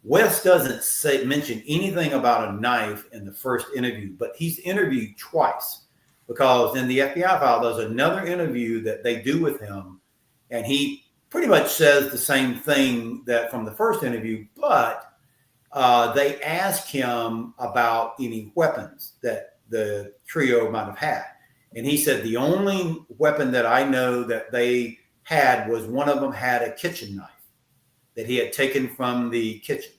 West doesn't mention anything about a knife in the first interview, but he's interviewed twice, because in the FBI file, there's another interview that they do with him, and he pretty much says the same thing that from the first interview, but they ask him about any weapons that the trio might have had. And he said, "The only weapon that I know that they had was one of them had a kitchen knife that he had taken from the kitchen."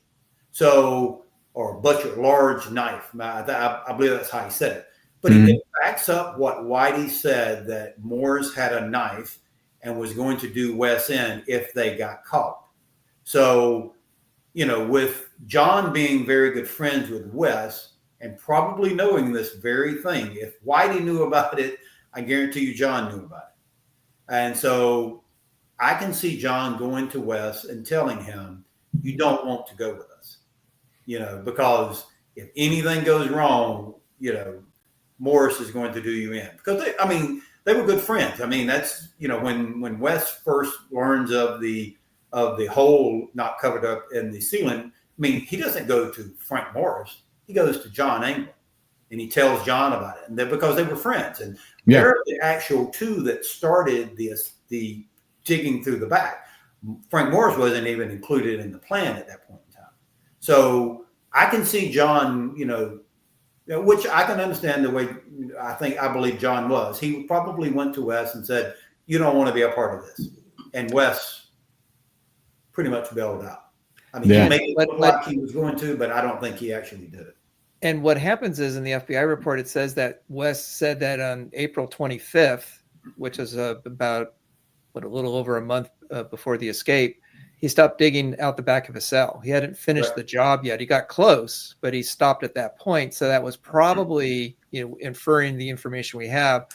So, or butcher, large knife. I believe that's how he said it. But it backs up what Whitey said, that Morris had a knife and was going to do Wes in if they got caught. So, with John being very good friends with Wes, and probably knowing this very thing, if Whitey knew about it, I guarantee you John knew about it. And so I can see John going to Wes and telling him, "You don't want to go with us, because if anything goes wrong, Morris is going to do you in." Because they were good friends. I mean, that's, when Wes first learns of the hole not covered up in the ceiling, he doesn't go to Frank Morris. He goes to John England, and he tells John about it, and because they were friends. And they're the actual two that started the digging through the back. Frank Morris wasn't even included in the plan at that point in time. So I can see John, which I can understand the way I believe John was. He probably went to Wes and said, "You don't want to be a part of this," and Wes pretty much bailed out. He made it look like he was going to, but I don't think he actually did it. And what happens is, in the FBI report, it says that West said that on April 25th, which is about a little over a month before the escape, he stopped digging out the back of his cell. He hadn't finished the job yet. He got close, but he stopped at that point. So that was probably, inferring the information we have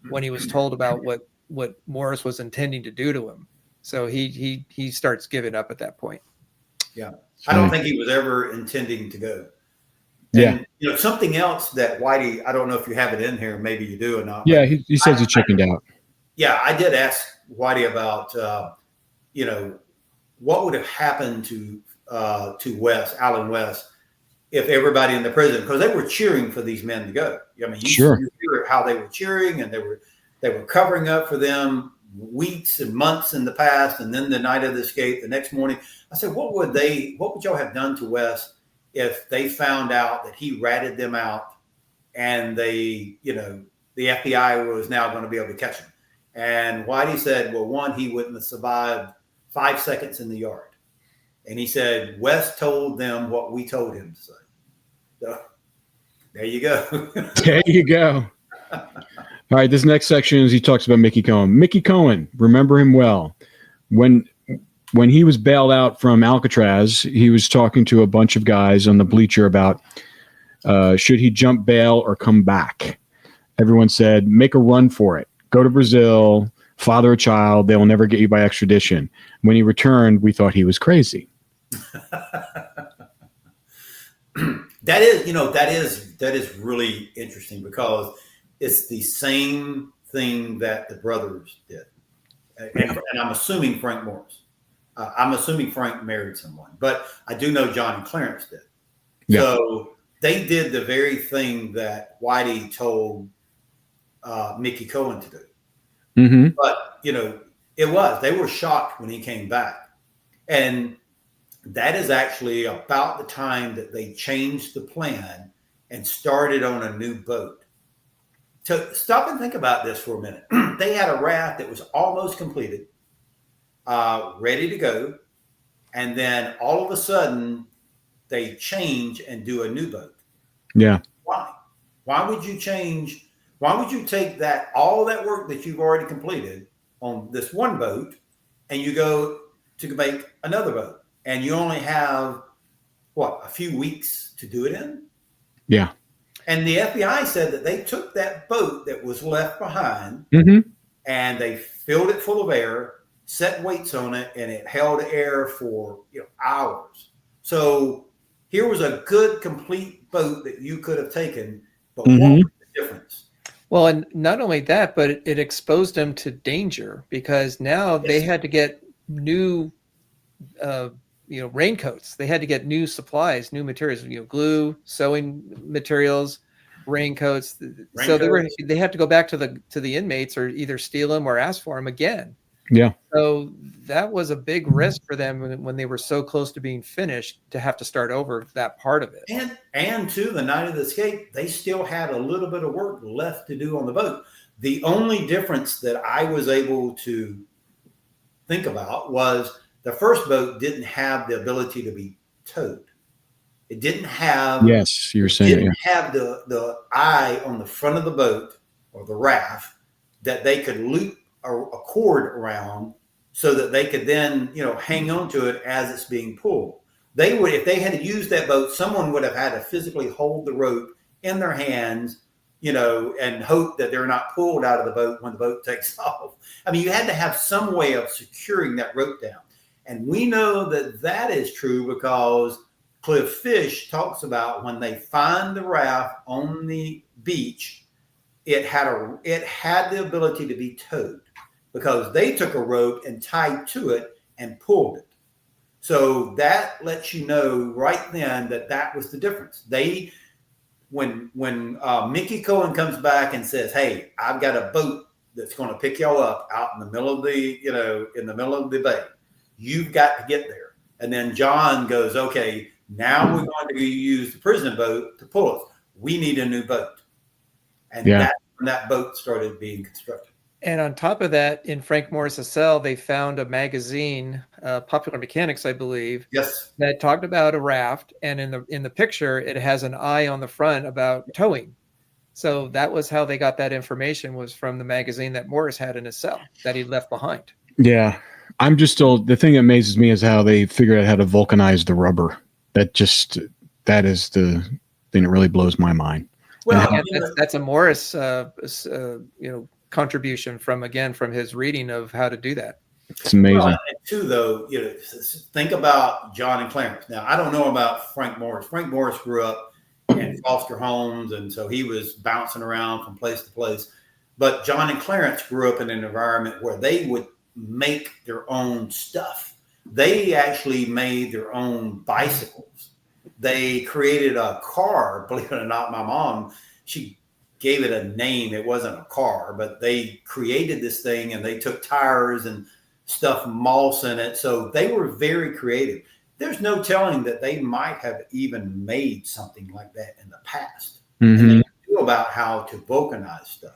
when he was told about what Morris was intending to do to him. So he starts giving up at that point. Yeah. I don't think he was ever intending to go. And, something else that Whitey, I don't know if you have it in here, maybe you do or not. Yeah, he says he chickened out. Yeah, I did ask Whitey about, what would have happened to Alan West, if everybody in the prison, because they were cheering for these men to go. I mean, you hear how they were cheering, and they were covering up for them weeks and months in the past, and then the night of the escape, the next morning. I said, what would y'all have done to West if they found out that he ratted them out, and the FBI was now going to be able to catch him? And Whitey said, well, one, he wouldn't have survived 5 seconds in the yard. And he said, West told them what we told him to say. So there you go. There you go. All right, this next section is he talks about Mickey Cohen. Mickey Cohen, remember him well. When he was bailed out from Alcatraz, he was talking to a bunch of guys on the bleacher about should he jump bail or come back. Everyone said, make a run for it. Go to Brazil, father a child. They will never get you by extradition. When he returned, we thought he was crazy. That is really interesting, because it's the same thing that the brothers did. And I'm assuming Frank Morris. I'm assuming Frank married someone, but I do know John and Clarence did. Yeah. So they did the very thing that Whitey told Mickey Cohen to do. Mm-hmm. But, they were shocked when he came back. And that is actually about the time that they changed the plan and started on a new boat. So stop and think about this for a minute. They had a raft that was almost completed, ready to go. And then all of a sudden they change and do a new boat. Yeah. Why? Why would you change? Why would you take all that work that you've already completed on this one boat, and you go to make another boat, and you only have a few weeks to do it in? Yeah. And the FBI said that they took that boat that was left behind, and they filled it full of air, set weights on it, and it held air for hours. So here was a good, complete boat that you could have taken, but what was the difference? Well, and not only that, but it exposed them to danger, because now they had to get new, raincoats. They had to get new supplies, new materials, glue, sewing materials, raincoats. So they had to go back to the inmates, or either steal them or ask for them again. Yeah. So that was a big risk for them when they were so close to being finished, to have to start over that part of it. And to the night of the escape, they still had a little bit of work left to do on the boat. The only difference that I was able to think about was the first boat didn't have the ability to be towed. It didn't have. Yes, you were saying. It didn't have the eye on the front of the boat, or the raft, that they could loop a cord around, so that they could then, hang on to it as it's being pulled. If they had to use that boat, someone would have had to physically hold the rope in their hands, and hope that they're not pulled out of the boat when the boat takes off. I mean, you had to have some way of securing that rope down. And we know that is true, because Cliff Fish talks about when they find the raft on the beach, it had the ability to be towed, because they took a rope and tied to it and pulled it. So that lets you know right then that was the difference. When Mickey Cohen comes back and says, "Hey, I've got a boat that's going to pick y'all up out in the middle of the bay. You've got to get there." And then John goes, "Okay, now we're going to use the prison boat to pull us. We need a new boat." And that's when that boat started being constructed. And on top of that, in Frank Morris's cell, they found a magazine, Popular Mechanics, I believe, yes, that talked about a raft. And in the picture, it has an eye on the front about towing. So that was how they got that information, was from the magazine that Morris had in his cell that he left behind. Yeah. I'm just still, the thing that amazes me is how they figured out how to vulcanize the rubber. That is the thing that really blows my mind. Well, that's a Morris, contribution from his reading of how to do that. It's amazing. Well, and too, though, think about John and Clarence. Now, I don't know about Frank Morris. Frank Morris grew up in foster homes, and so he was bouncing around from place to place. But John and Clarence grew up in an environment where they would make their own stuff. They actually made their own bicycles. They created a car. Believe it or not, my mom, she gave it a name. It wasn't a car, but they created this thing, and they took tires and stuff moss in it. So they were very creative. There's no telling that they might have even made something like that in the past. Mm-hmm. And they knew about how to vulcanize stuff.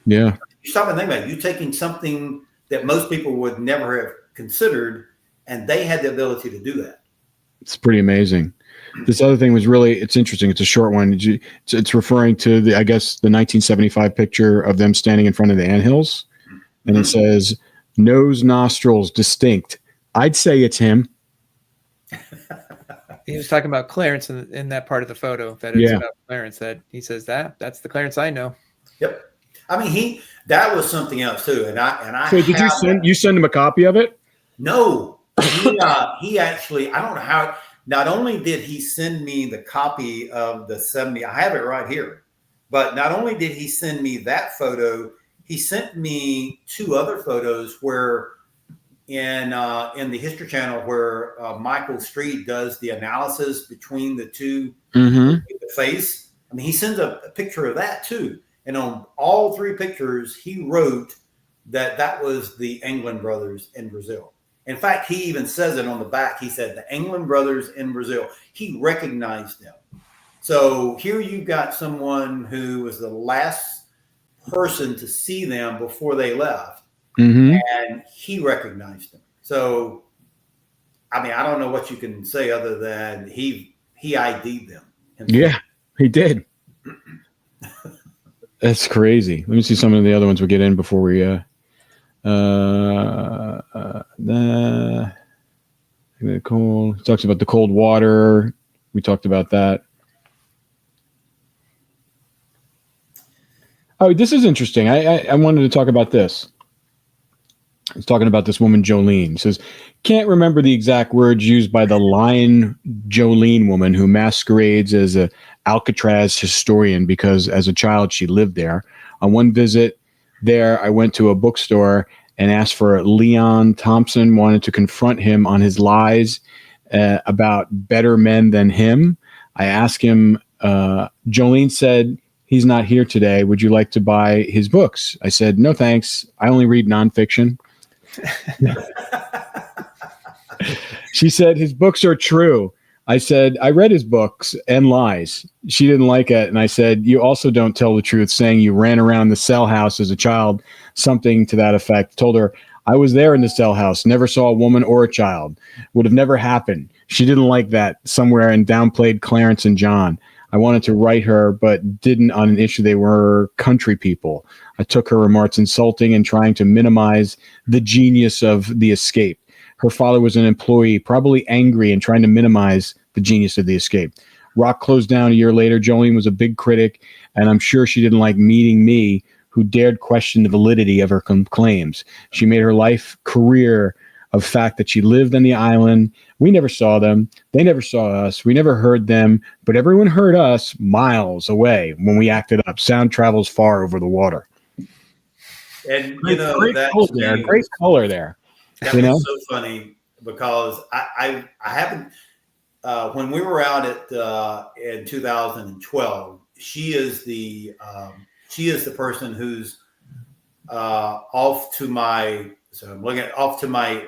Yeah. You stop and think about it. You're taking something that most people would never have considered, and they had the ability to do that. It's pretty amazing. This other thing was it's interesting. It's a short one. It's referring to the 1975 picture of them standing in front of the anthills. And it says, nose, nostrils, distinct. I'd say it's him. He was talking about Clarence in that part of the photo, that it's about Clarence, that he says that's the Clarence I know. Yep. I mean, that was something else too. And I So did you send him a copy of it? No, he actually, I don't know how, not only did he send me the copy of the 70, I have it right here, but not only did he send me that photo, he sent me two other photos where in the History Channel where Michael Street does the analysis between the two, the face. I mean, he sends a picture of that too. And on all three pictures, he wrote that was the England brothers in Brazil. In fact, he even says it on the back. He said the England brothers in Brazil. He recognized them. So here you've got someone who was the last person to see them before they left. And he recognized them. So, I mean, I don't know what you can say other than he ID'd them himself. Yeah, he did. That's crazy. Let me see some of the other ones we get in before we cool. He talks about the cold water. We talked about that. Oh, this is interesting. I wanted to talk about this. He's talking about this woman, Jolene. He says, can't remember the exact words used by the Lion Jolene woman who masquerades as a Alcatraz historian because as a child she lived there. On one visit there, I went to a bookstore and asked for Leon Thompson, wanted to confront him on his lies about better men than him. I asked him, Jolene said, he's not here today. Would you like to buy his books? I said, no, thanks. I only read nonfiction. She said, his books are true. I said, I read his books and lies. She didn't like it. And I said, you also don't tell the truth, saying you ran around the cell house as a child, something to that effect. Told her, I was there in the cell house, never saw a woman or a child. Would have never happened. She didn't like that somewhere and downplayed Clarence and John. I wanted to write her, but didn't on an issue they were country people. I took her remarks insulting and trying to minimize the genius of the escape. Her father was an employee, probably angry and trying to minimize the genius of the escape. Rock closed down a year later. Jolene was a big critic, and I'm sure she didn't like meeting me, who dared question the validity of her claims. She made her life career of fact that she lived on the island. We never saw them. They never saw us. We never heard them, but everyone heard us miles away when we acted up. Sound travels far over the water. And great color there. That was so funny because I haven't when we were out at in 2012. She is the person who's off to my. So I'm looking off to my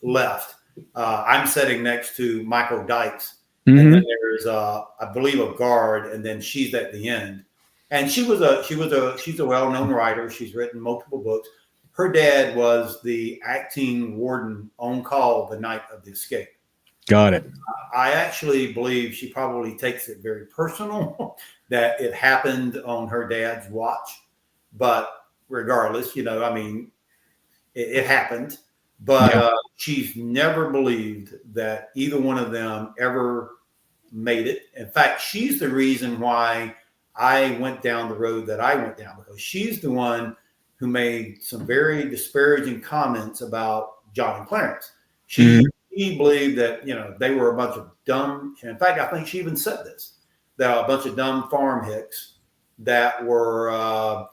left. I'm sitting next to Michael Dykes, and then there's I believe a guard, and then she's at the end. And she's a well-known writer. She's written multiple books. Her dad was the acting warden on call the night of the escape. Got it. I actually believe she probably takes it very personal that it happened on her dad's watch. But regardless, I mean, it happened. but she's never believed that either one of them ever made it. In fact, she's the reason why I went down the road that I went down, because she's the one who made some very disparaging comments about John and Clarence. She believed that, they were a bunch of dumb, and in fact, I think she even said this, that a bunch of dumb farm hicks that were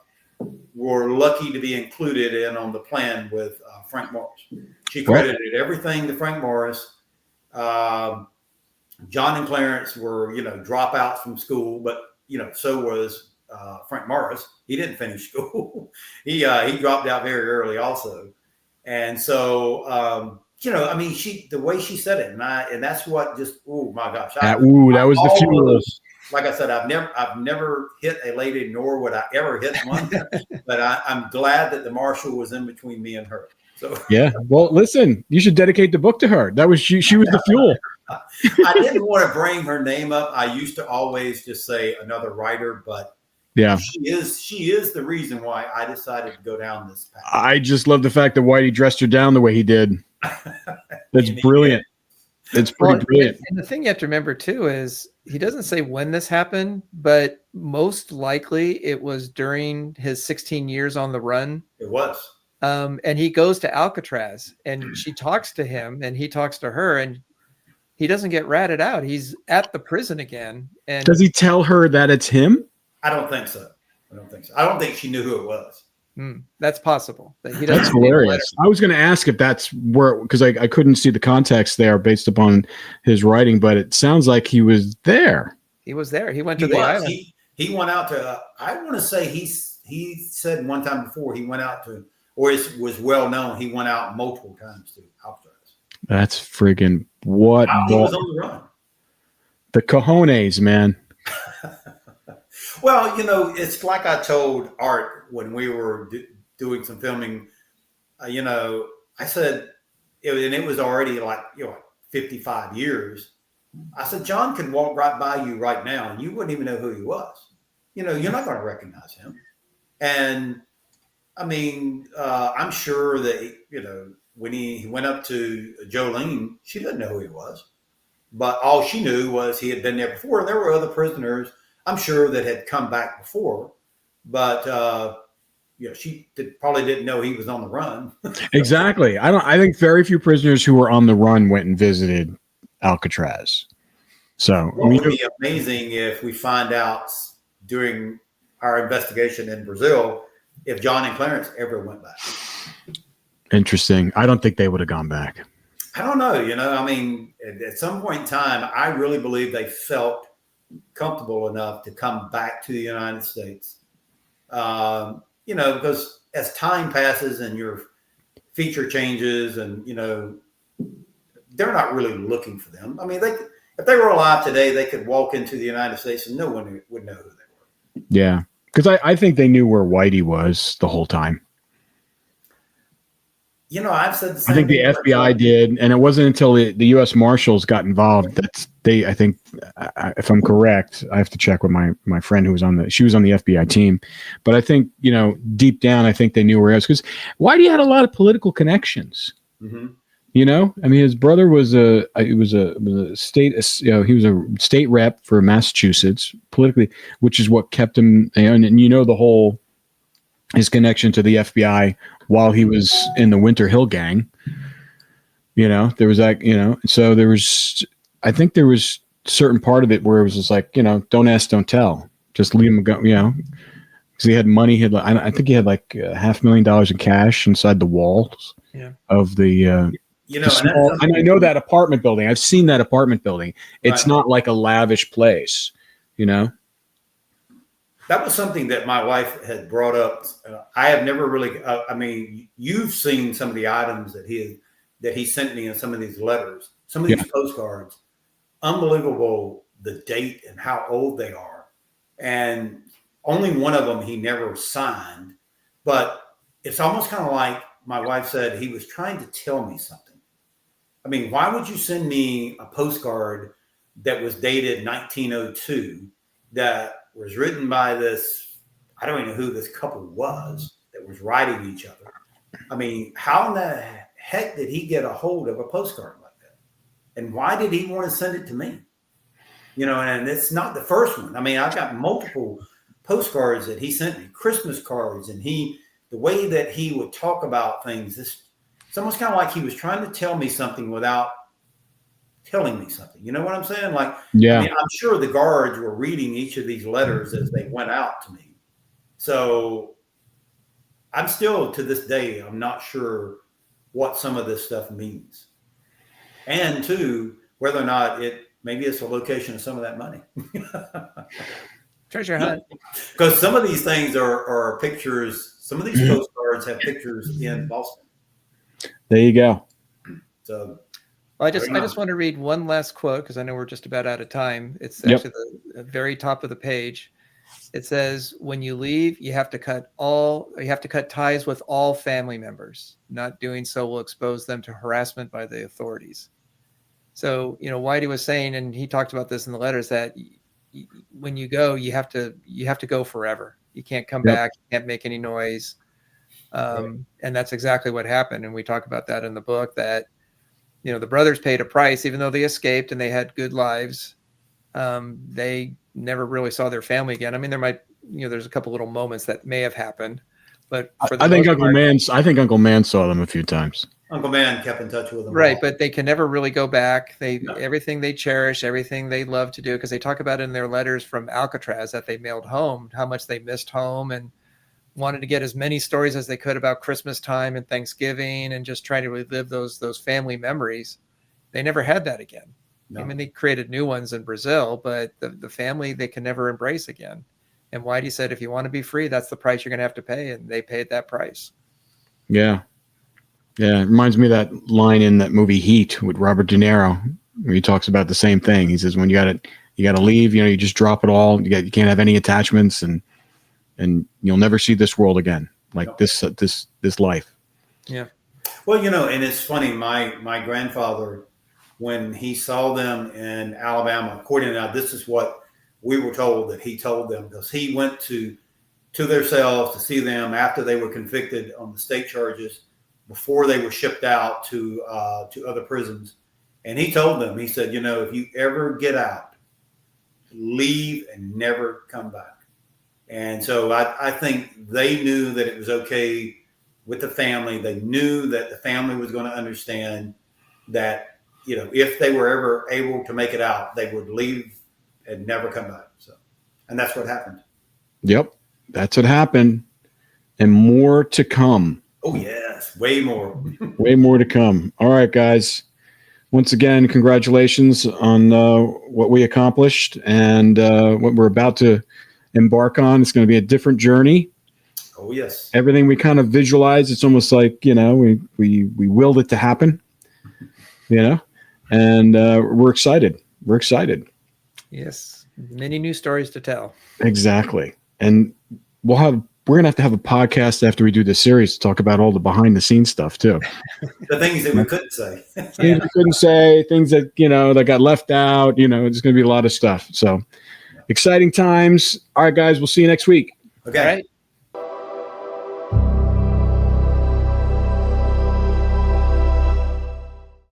lucky to be included in on the plan with Frank Morris. She credited everything to Frank Morris. John and Clarence were, dropouts from school, but, so was Frank Morris. He didn't finish school. He dropped out very early also. And so, the way she said it, and that's what just, oh my gosh. That was the fuel. Like I said, I've never hit a lady, nor would I ever hit one. But I'm glad that the marshal was in between me and her. So yeah. Well, listen, you should dedicate the book to her. That was she was the fuel. I didn't want to bring her name up. I used to always just say another writer, but yeah, she is the reason why I decided to go down this path. I just love the fact that Whitey dressed her down the way he did. That's brilliant. It's pretty brilliant. And the thing you have to remember too is he doesn't say when this happened, but most likely it was during his 16 years on the run. It was. And he goes to Alcatraz and she talks to him and he talks to her and he doesn't get ratted out. He's at the prison again. And does he tell her that it's him? I don't think so. I don't think she knew who it was. That's possible. That's hilarious. I was going to ask if that's where, because I couldn't see the context there based upon his writing, but it sounds like he was there. He was there. He went to the island. He went out to, I want to say he said one time before he went out to, or it was well known, he went out multiple times to Alcatraz. That's friggin' what? He was on the run. The cojones, man. Well, it's like I told Art when we were doing some filming, I said, and it was already like, 55 years. I said, John could walk right by you right now and you wouldn't even know who he was. You're not going to recognize him. And I mean, I'm sure that, when he went up to Jolene, she didn't know who he was. But all she knew was he had been there before. And there were other prisoners, I'm sure, that had come back before. But, she probably didn't know he was on the run. Exactly. I think very few prisoners who were on the run went and visited Alcatraz. So it would be amazing if we find out during our investigation in Brazil if John and Clarence ever went back. Interesting. I don't think they would have gone back. I don't know. I mean, at some point in time, I really believe they felt comfortable enough to come back to the United States. Because as time passes and your feature changes and, they're not really looking for them. I mean, if they were alive today, they could walk into the United States and no one would know who they were. Yeah. Because I think they knew where Whitey was the whole time. I've said the same. I think the FBI did, and it wasn't until the U.S. Marshals got involved that I think, if I'm correct, I have to check with my friend who was she was on the FBI team, but I think, deep down, I think they knew where he was, because Whitey had a lot of political connections. Mm-hmm. I mean, his brother was a state, he was a state rep for Massachusetts politically, which is what kept him, and the whole, his connection to the FBI while he was in the Winter Hill Gang, there was that, so there was, I think there was certain part of it where it was just like, don't ask, don't tell, just leave him go, because he had money. I think he had like $500,000 in cash inside the walls of the, and I know that apartment building. I've seen that apartment building. It's not like a lavish place, That was something that my wife had brought up. I have never really. I mean, you've seen some of the items that he sent me in some of these letters, some of these postcards. Unbelievable, the date and how old they are, and only one of them he never signed. But it's almost kind of like my wife said he was trying to tell me something. I mean, why would you send me a postcard that was dated 1902 that was written by this, I don't even know who this couple was, that was writing each other. I mean, how in the heck did he get a hold of a postcard like that? And why did he want to send it to me? And it's not the first one. I mean, I've got multiple postcards that he sent me, Christmas cards, and the way that he would talk about things, it's almost kind of like he was trying to tell me something without telling me something. You know what I'm saying? Like, yeah. I mean, I'm sure the guards were reading each of these letters as they went out to me. So I'm still, to this day, I'm not sure what some of this stuff means. And two, whether or not maybe it's a location of some of that money. Treasure hunt. Because some of these things are pictures. Some of these postcards have pictures in Boston. There you go. So I just want to read one last quote because I know we're just about out of time. It's actually the very top of the page. It says, "When you leave, you have to cut ties with all family members. Not doing so will expose them to harassment by the authorities." So, Whitey was saying, and he talked about this in the letters, that when you go, you have to go forever. You can't come back. You can't make any noise. And that's exactly what happened. And we talk about that in the book, that, the brothers paid a price, even though they escaped and they had good lives. They never really saw their family again. I mean, there might, there's a couple little moments that may have happened, but I think Uncle Man saw them a few times. Uncle Man kept in touch with them. Right. But they can never really go back. Everything they cherish, everything they love to do, because they talk about it in their letters from Alcatraz that they mailed home, how much they missed home and wanted to get as many stories as they could about Christmas time and Thanksgiving and just trying to relive those family memories. They never had that again. No. I mean, they created new ones in Brazil, but the family they can never embrace again. And Whitey said, if you want to be free, that's the price you're going to have to pay. And they paid that price. Yeah. Yeah. It reminds me of that line in that movie Heat with Robert De Niro, where he talks about the same thing. He says, when you got to leave, you just drop it all. You can't have any attachments and you'll never see this world again, like this life. Yeah. Well, and it's funny, my grandfather, when he saw them in Alabama, according to this is what we were told that he told them, because he went to their cells to see them after they were convicted on the state charges, before they were shipped out to other prisons. And he told them, he said, if you ever get out, leave and never come back. And so I think they knew that it was okay with the family. They knew that the family was going to understand that, if they were ever able to make it out, they would leave and never come back. So, and that's what happened. Yep. That's what happened. And more to come. Oh, yes. Way more. Way more to come. All right, guys. Once again, congratulations on what we accomplished and what we're about to embark on. It's going to be a different journey. Oh, yes. Everything we kind of visualize, it's almost like, we willed it to happen, and we're excited. We're excited. Yes. Many new stories to tell. Exactly. And we're going to have a podcast after we do this series to talk about all the behind the scenes stuff too. The things that we couldn't say. Things we couldn't say, things that, that got left out, it's going to be a lot of stuff. So exciting times. All right, guys, we'll see you next week. Okay. All right.